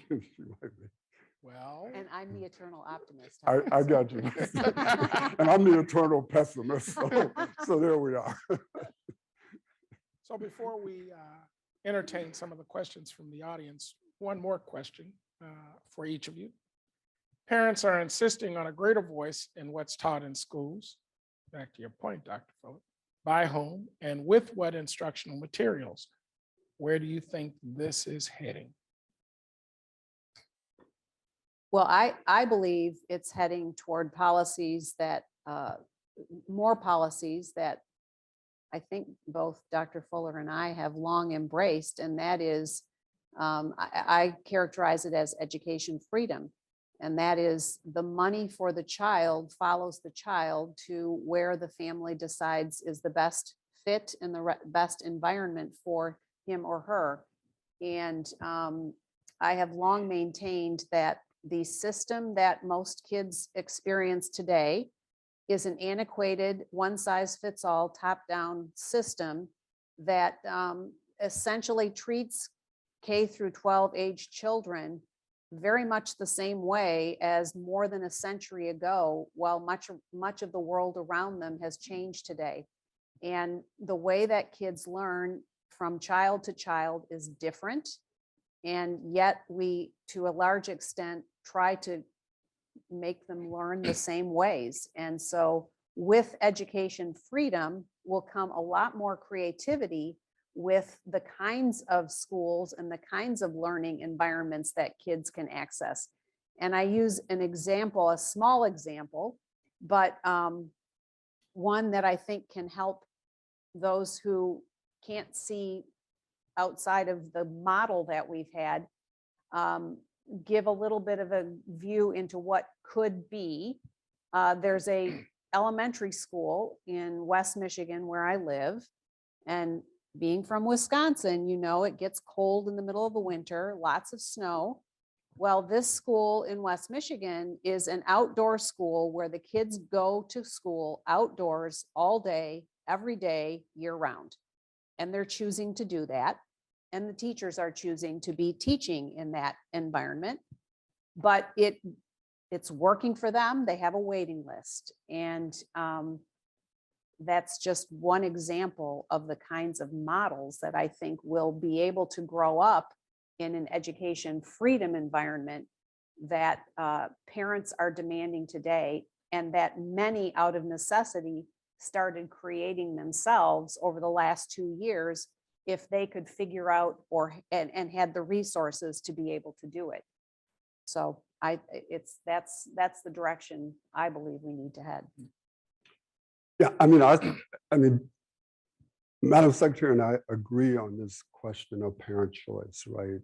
She might be. Well, And I'm the eternal optimist. I got you. And I'm the eternal pessimist. So there we are. so before we entertain some of the questions from the audience, one more question for each of you. Parents are insisting on a greater voice in what's taught in schools, back to your point, Dr. Phillip, by whom and with what instructional materials. Where do you think this is heading? Well, I believe it's heading toward policies that, more policies that I think both Dr. Fuller and I have long embraced, and that is, I characterize it as education freedom. And that is the money for the child follows the child to where the family decides is the best fit and the best environment for him or her. And I have long maintained that the system that most kids experience today is an antiquated, one-size-fits-all, top-down system that essentially treats K through 12 age children very much the same way as more than a century ago, while much of the world around them has changed today. And the way that kids learn from child to child is different. And yet we, to a large extent, try to make them learn the same ways. And so with education freedom will come a lot more creativity with the kinds of schools and the kinds of learning environments that kids can access. And I use an example, a small example, but one that I think can help those who can't see outside of the model that we've had. give a little bit of a view into what could be. There's a elementary school in West Michigan where I live. And being from Wisconsin, you know, it gets cold in the middle of the winter, lots of snow. Well, this school in West Michigan is an outdoor school where the kids go to school outdoors all day, every day, year round. And they're choosing to do that. And the teachers are choosing to be teaching in that environment. But it's working for them. They have a waiting list. And that's just one example of the kinds of models that I think will be able to grow up in an education freedom environment that parents are demanding today, and that many out of necessity started creating themselves over the last 2 years if they could figure out and had the resources to be able to do it. So that's the direction I believe we need to head. Yeah, I mean, Madam Secretary and I agree on this question of parent choice, right?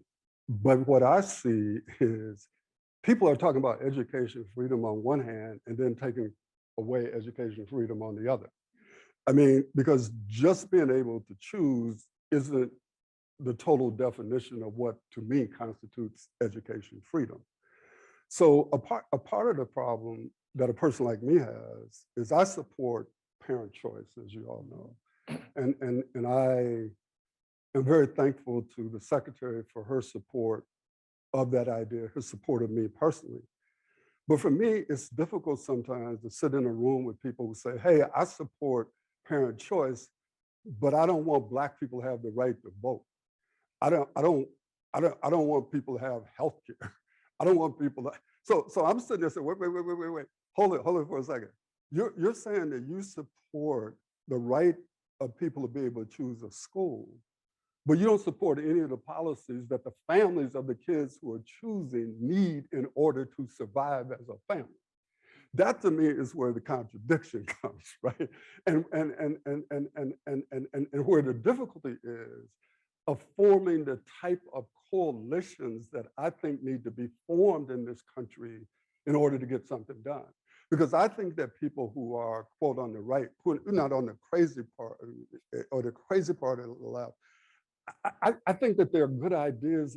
But what I see is people are talking about education freedom on one hand and then taking away education freedom on the other. I mean, because just being able to choose isn't the total definition of what to me constitutes education freedom. So a part of the problem that a person like me has is I support parent choice, as you all know. And I am very thankful to the Secretary for her support of that idea, her support of me personally. But for me, it's difficult sometimes to sit in a room with people who say, hey, I support parent choice, but I don't want Black people to have the right to vote. I don't want people to have health care. I don't want people to, so I'm sitting there saying, wait, hold it for a second. You're saying that you support the right of people to be able to choose a school, but you don't support any of the policies that the families of the kids who are choosing need in order to survive as a family. That to me is where the contradiction comes, right? And where the difficulty is of forming the type of coalitions that I think need to be formed in this country in order to get something done. Because I think that people who are, quote, on the right, who are not on the crazy part or the crazy part of the left, I think that there are good ideas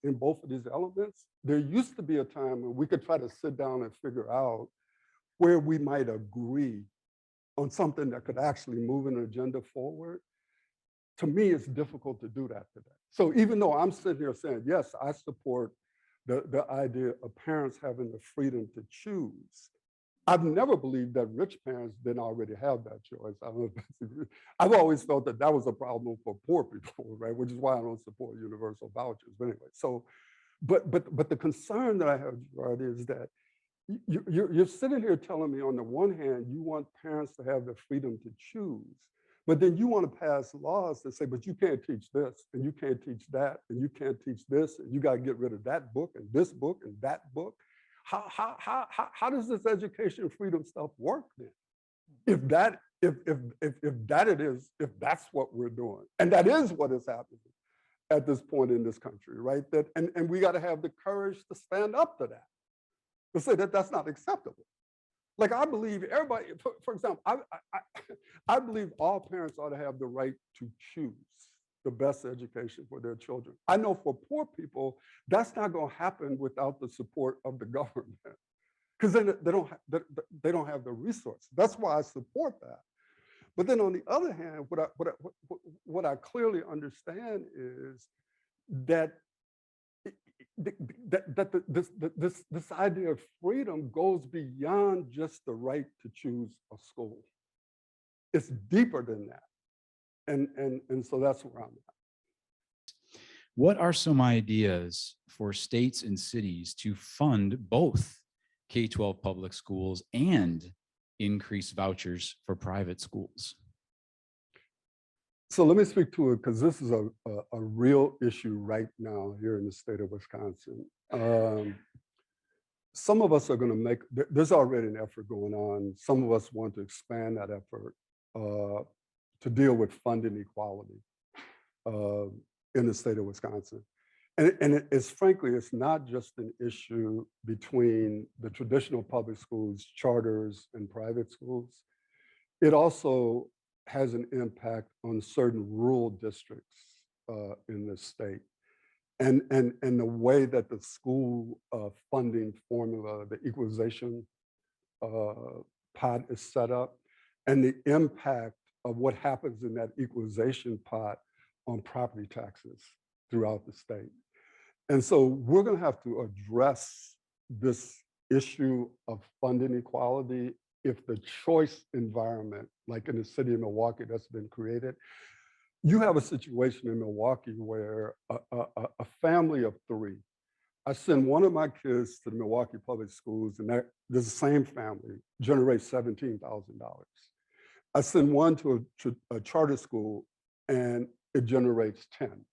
in both of these elements. There used to be a time when we could try to sit down and figure out where we might agree on something that could actually move an agenda forward. To me, it's difficult to do that today. So even though I'm sitting here saying, yes, I support the idea of parents having the freedom to choose, I've never believed that rich parents didn't already have that choice. I don't know if that's agree. I've always felt that that was a problem for poor people, right? Which is why I don't support universal vouchers. But anyway, so, but the concern that I have, Gerard, is that you're sitting here telling me on the one hand, you want parents to have the freedom to choose, but then you want to pass laws that say, but you can't teach this, and you can't teach that, and you can't teach this, and you got to get rid of that book and this book and that book. How does this education freedom stuff work then? If that's what we're doing, and that is what is happening at this point in this country, right? And we got to have the courage to stand up to that, to say that that's not acceptable. Like I believe everybody, for example, I believe all parents ought to have the right to choose the best education for their children. I know for poor people, that's not going to happen without the support of the government, because they don't have the resources. That's why I support that. But then on the other hand, what I clearly understand is that this idea of freedom goes beyond just the right to choose a school. It's deeper than that. And so that's where I'm at. What are some ideas for states and cities to fund both K-12 public schools and increase vouchers for private schools? So let me speak to it, because this is a real issue right now here in the state of Wisconsin. Some of us are going to make, there's already an effort going on. Some of us want to expand that effort to deal with funding equality in the state of Wisconsin. it's frankly, it's not just an issue between the traditional public schools, charters, and private schools. It also has an impact on certain rural districts in this state. And the way that the school funding formula, the equalization pot is set up, and the impact of what happens in that equalization pot on property taxes throughout the state. And so we're going to have to address this issue of fund inequality if the choice environment, like in the city of Milwaukee that's been created. You have a situation in Milwaukee where a family of 3, I send one of my kids to the Milwaukee Public Schools, and the same family generates $17,000. I send one to a charter school, and it generates 10.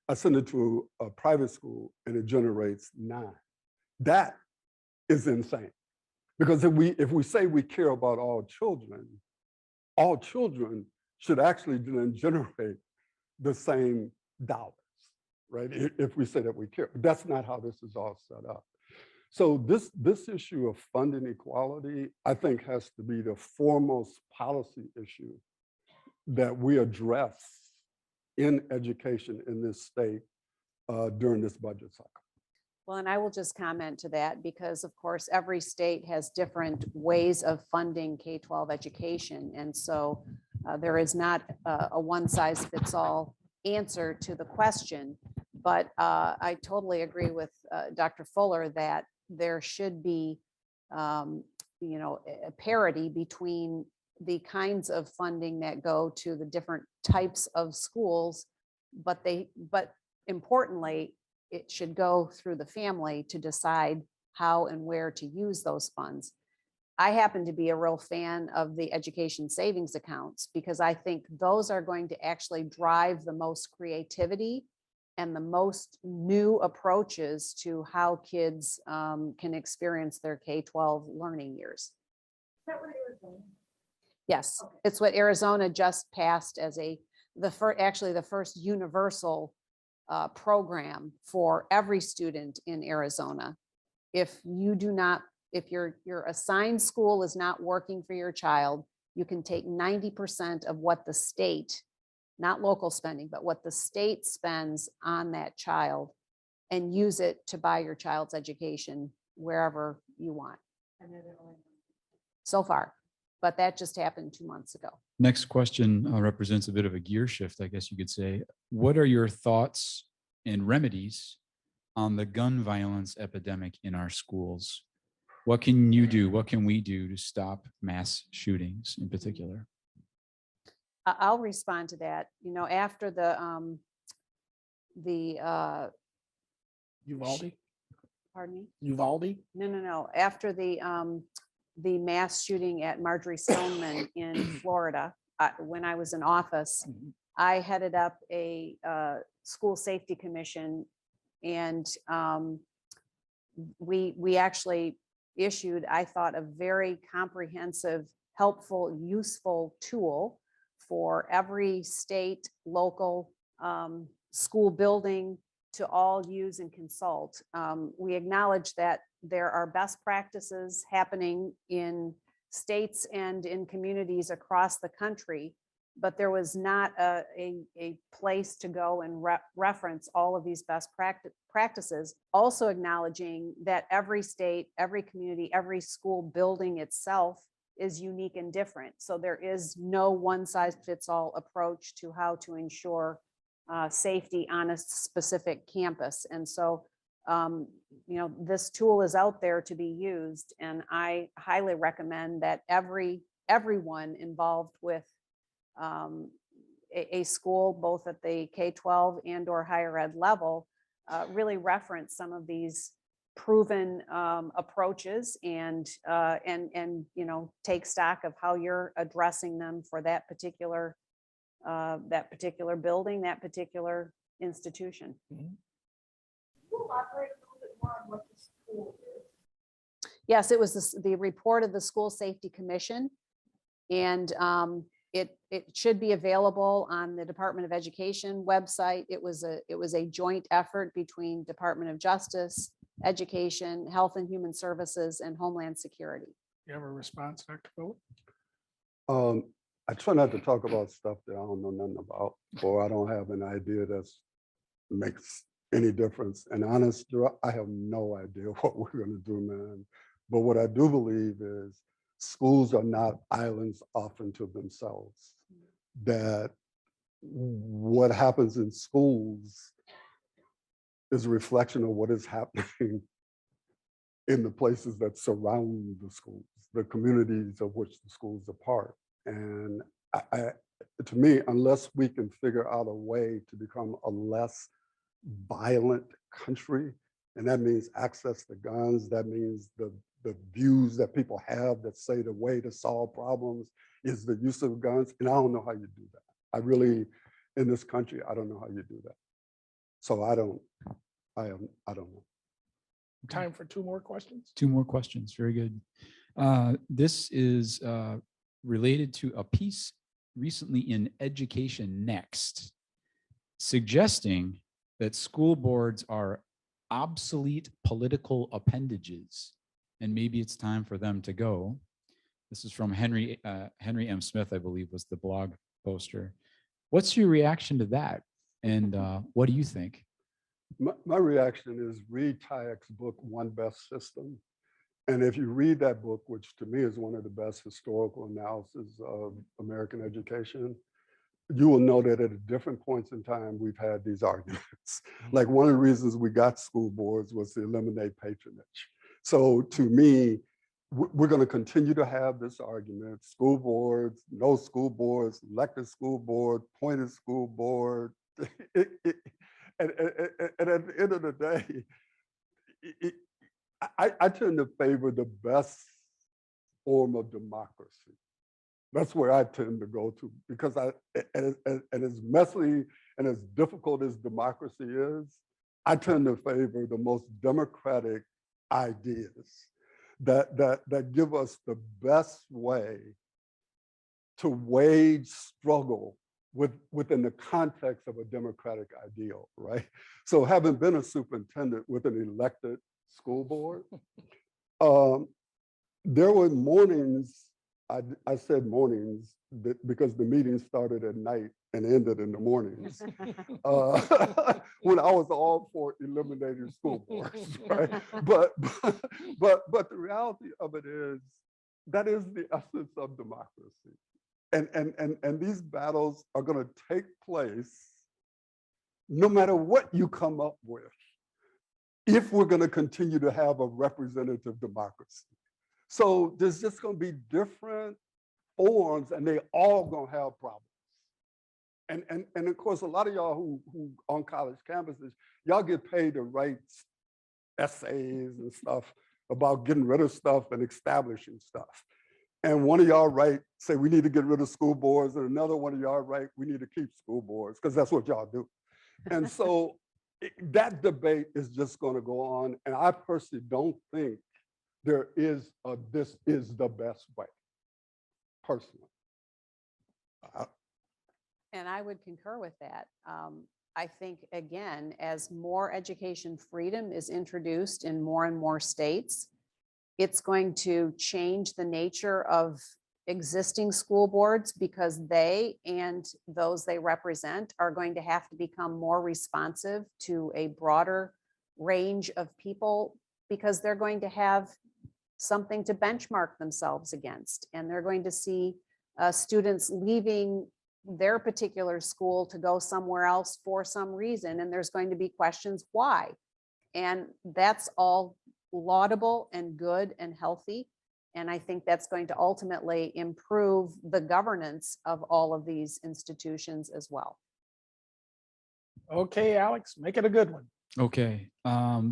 I send it to a private school, and it generates 9. That is insane. Because if we say we care about all children should actually then generate the same dollars, right? If we say that we care. But that's not how this is all set up. So this issue of fund inequality, I think, has to be the foremost policy issue that we address in education in this state during this budget cycle. Well, and I will just comment to that because, of course, every state has different ways of funding K-12 education. And so there is not a one-size-fits-all answer to the question. But I totally agree with Dr. Fuller that there should be, a parity between the kinds of funding that go to the different types of schools, but importantly, it should go through the family to decide how and where to use those funds. I happen to be a real fan of the education savings accounts because I think those are going to actually drive the most creativity and the most new approaches to how kids can experience their K-12 learning years. Is that what Arizona? Yes, Okay. it's what Arizona just passed as the first universal program for every student in Arizona. If your assigned school is not working for your child, you can take 90% of what the state, not local spending, but what the state spends on that child and use it to buy your child's education wherever you want. And then it only- So far, but that just happened 2 months ago. Next question represents a bit of a gear shift, I guess you could say. What are your thoughts and remedies on the gun violence epidemic in our schools? What can you do? What can we do to stop mass shootings in particular? I'll respond to that. After the Uvalde? pardon me? Uvalde? No. After the mass shooting at Marjorie Stoneman in Florida, when I was in office, I headed up a school safety commission, and we actually issued, I thought, a very comprehensive, helpful, useful tool for every state, local school building to all use and consult. We acknowledge that there are best practices happening in states and in communities across the country, but there was not a place to go and reference all of these best practices. Also acknowledging that every state, every community, every school building itself is unique and different. So there is no one-size-fits-all approach to how to ensure safety on a specific campus. And so, this tool is out there to be used, and I highly recommend that everyone involved with a school, both at the K-12 and or higher ed level, really reference some of these proven approaches and take stock of how you're addressing them for that particular building, that particular institution. Can you elaborate a little bit more on what the school is? Yes, it was the report of the School Safety Commission. And It should be available on the Department of Education website. It was a joint effort between Department of Justice, Education, Health and Human Services, and Homeland Security. You have a response, Dr. Phillip? I try not to talk about stuff that I don't know nothing about, or I don't have an idea that makes any difference. And honestly, I have no idea what we're going to do, man. But what I do believe is schools are not islands off into themselves. That what happens in schools is a reflection of what is happening in the places that surround the schools, the communities of which the schools are part. And to me, unless we can figure out a way to become a less violent country, and that means access to guns, that means the views that people have that say the way to solve problems is the use of guns. And I don't know how you do that. I really, in this country, I don't know how you do that. So I don't know. Time for 2 more questions. 2 more questions. Very good. This is related to a piece recently in Education Next, suggesting that school boards are obsolete political appendages, and maybe it's time for them to go. This is from Henry M. Smith, I believe, was the blog poster. What's your reaction to that? And what do you think? My reaction is read Tyack's book, One Best System. And if you read that book, which to me is one of the best historical analysis of American education, you will know that at different points in time, we've had these arguments. Like one of the reasons we got school boards was to eliminate patronage. So to me, we're going to continue to have this argument, school boards, no school boards, elected school board, appointed school board. And at the end of the day, I tend to favor the best form of democracy. That's where I tend to go to, because and as messy and as difficult as democracy is, I tend to favor the most democratic ideas that give us the best way to wage struggle within the context of a democratic ideal, right? So having been a superintendent with an elected school board, there were mornings, I said mornings because the meeting started at night and ended in the mornings, when I was all for eliminating school boards, right? But the reality of it is, that is the essence of democracy. And these battles are going to take place no matter what you come up with, if we're going to continue to have a representative democracy. So there's just going to be different forms, and they all going to have problems. And of course, a lot of y'all who on college campuses, y'all get paid to write essays and stuff about getting rid of stuff and establishing stuff. And one of y'all say we need to get rid of school boards, and another one of y'all we need to keep school boards, because that's what y'all do. And so that debate is just going to go on. And I personally don't think there is this is the best way, personally. And I would concur with that. I think, again, as more education freedom is introduced in more and more states, it's going to change the nature of existing school boards, because they and those they represent are going to have to become more responsive to a broader range of people, because they're going to have something to benchmark themselves against. And they're going to see students leaving their particular school to go somewhere else for some reason. And there's going to be questions why. And that's all laudable and good and healthy. And I think that's going to ultimately improve the governance of all of these institutions as well. Okay, Alex, make it a good one. Okay,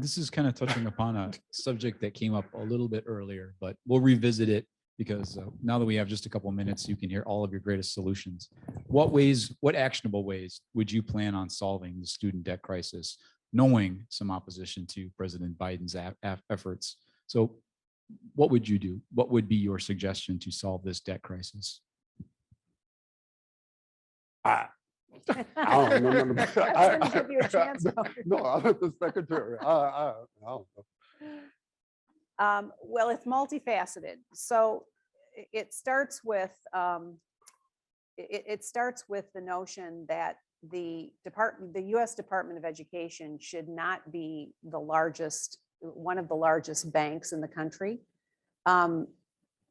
this is kind of touching upon a subject that came up a little bit earlier, but we'll revisit it because now that we have just a couple of minutes, you can hear all of your greatest solutions. What actionable ways would you plan on solving the student debt crisis, knowing some opposition to President Biden's efforts? So what would you do? What would be your suggestion to solve this debt crisis? I don't know. nothing about- I was gonna give you a chance. No, I'm the secretary. I don't know. Well, it's multifaceted. So it starts with it starts with the notion that the U.S. Department of Education should not be one of the largest banks in the country.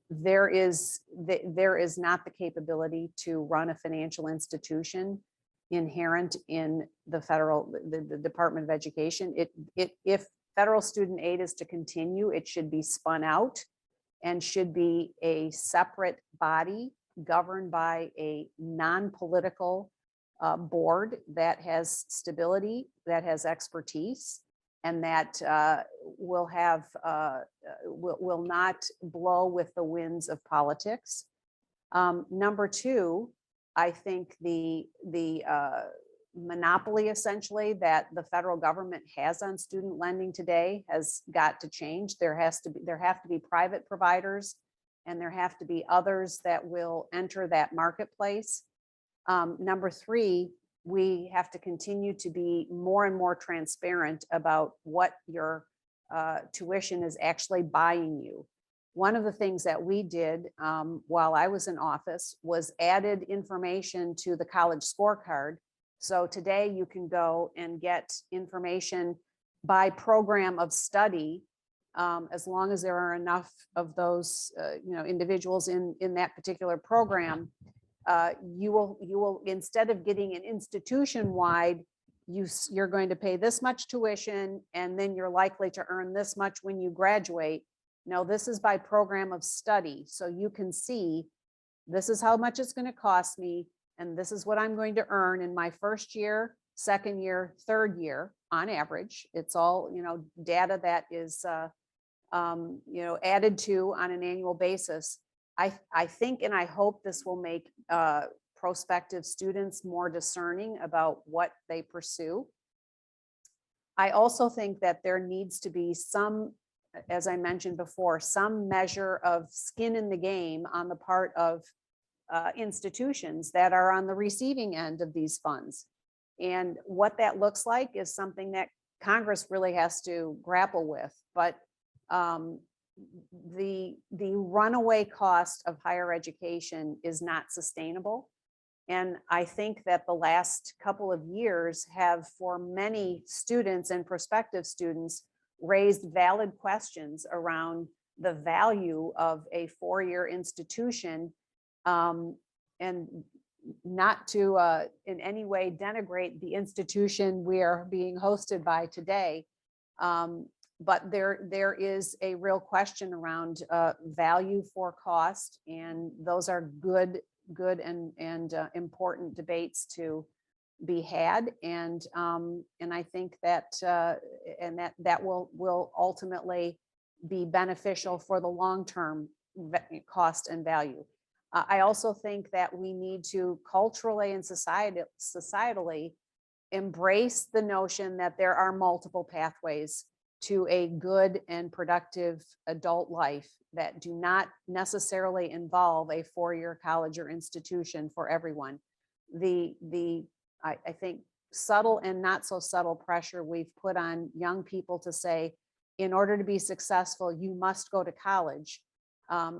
There is not the capability to run a financial institution inherent in the Department of Education. If federal student aid is to continue, it should be spun out and should be a separate body governed by a non-political board that has stability, that has expertise, and that will not blow with the winds of politics. Number two, I think the monopoly essentially that the federal government has on student lending today has got to change. There have to be private providers, and there have to be others that will enter that marketplace. Number three, we have to continue to be more and more transparent about what your tuition is actually buying you. One of the things that we did while I was in office was added information to the college scorecard. So today you can go and get information by program of study, as long as there are enough of those individuals in that particular program. You will instead of getting an institution-wide, you're going to pay this much tuition and then you're likely to earn this much when you graduate. No, this is by program of study. So you can see this is how much it's going to cost me, and this is what I'm going to earn in my first year, second year, third year on average. It's all, data that is, added to on an annual basis. I think and I hope this will make prospective students more discerning about what they pursue. I also think that there needs to be some, as I mentioned before, some measure of skin in the game on the part of institutions that are on the receiving end of these funds. And what that looks like is something that Congress really has to grapple with. But the runaway cost of higher education is not sustainable. And I think that the last couple of years have, for many students and prospective students, raised valid questions around the value of a four-year institution, and not to in any way denigrate the institution we are being hosted by today. But there is a real question around value for cost, and those are good and important debates to be had. And I think that that will ultimately be beneficial for the long-term cost and value. I also think that we need to culturally and societally embrace the notion that there are multiple pathways to a good and productive adult life that do not necessarily involve a four-year college or institution for everyone. I think subtle and not so subtle pressure we've put on young people to say, in order to be successful, you must go to college,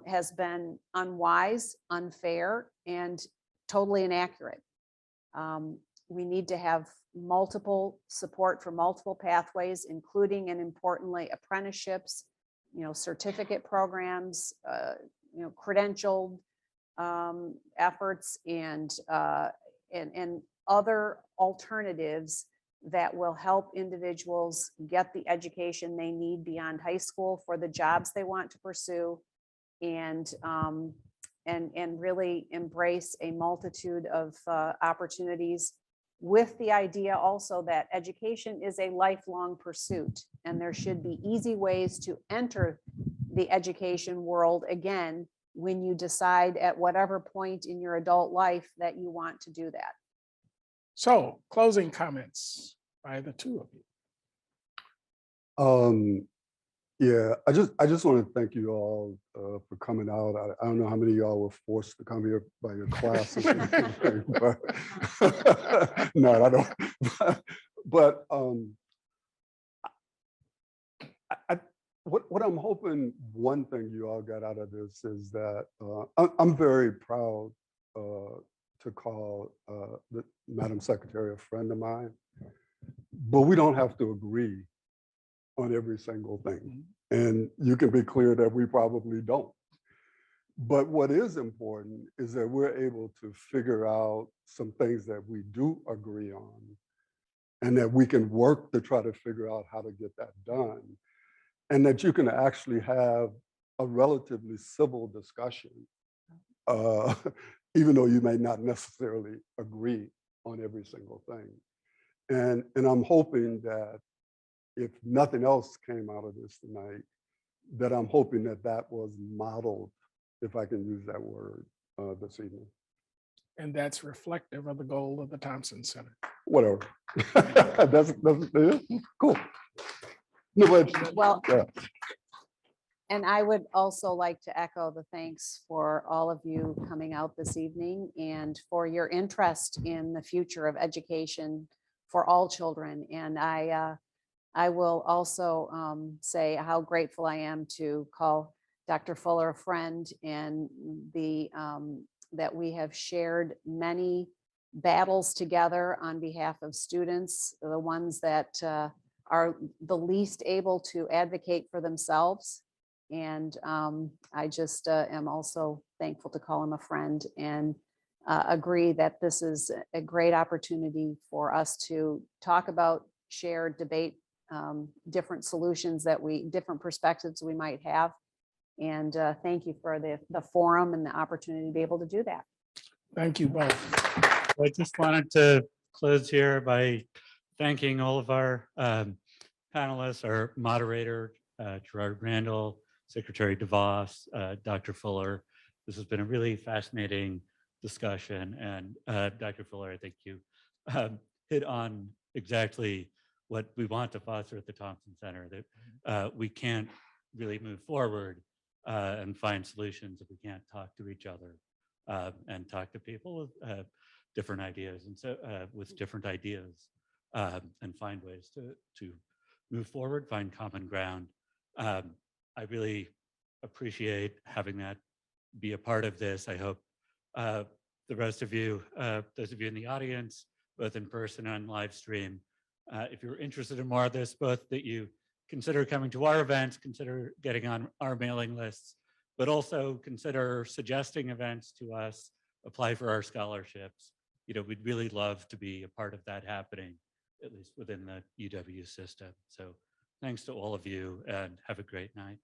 has been unwise, unfair, and totally inaccurate. We need to have multiple support for multiple pathways, including and importantly apprenticeships, certificate programs, credentialed efforts, and other alternatives that will help individuals get the education they need beyond high school for the jobs they want to pursue, and really embrace a multitude of opportunities, with the idea also that education is a lifelong pursuit, and there should be easy ways to enter the education world again when you decide at whatever point in your adult life that you want to do that. So closing comments by the two of you. Yeah, I just want to thank you all for coming out. I don't know how many of y'all were forced to come here by your classes. But no, I don't. But what I'm hoping, one thing you all got out of this is that I'm very proud to call the Madam Secretary a friend of mine, but we don't have to agree on every single thing. And you can be clear that we probably don't. But what is important is that we're able to figure out some things that we do agree on and that we can work to try to figure out how to get that done. And that you can actually have a relatively civil discussion, even though you may not necessarily agree on every single thing. And I'm hoping that if nothing else came out of this tonight, that I'm hoping that that was modeled, if I can use that word, this evening. And that's reflective of the goal of the Thompson Center. Whatever. that's yeah, cool. No, but, Well, yeah. and I would also like to echo the thanks for all of you coming out this evening and for your interest in the future of education for all children. And I will also say how grateful I am to call Dr. Fuller a friend, and that we have shared many battles together on behalf of students, the ones that are the least able to advocate for themselves. And I just am also thankful to call him a friend, and agree that this is a great opportunity for us to talk about, share, debate different solutions different perspectives we might have. And thank you for the forum and the opportunity to be able to do that. Thank you both. I just wanted to close here by thanking all of our panelists, our moderator, Gerard Randall, Secretary DeVos, Dr. Fuller. This has been a really fascinating discussion. And Dr. Fuller, I think you hit on exactly what we want to foster at the Thompson Center, that we can't really move forward and find solutions if we can't talk to each other and talk to people with different ideas, and so with different ideas, and find ways to move forward, find common ground. I really appreciate having that be a part of this. I hope the rest of you, those of you in the audience, both in person and live stream, if you're interested in more of this, both that you consider coming to our events, consider getting on our mailing lists, but also consider suggesting events to us, apply for our scholarships. You know, we'd really love to be a part of that happening, at least within the UW system. So thanks to all of you, and have a great night.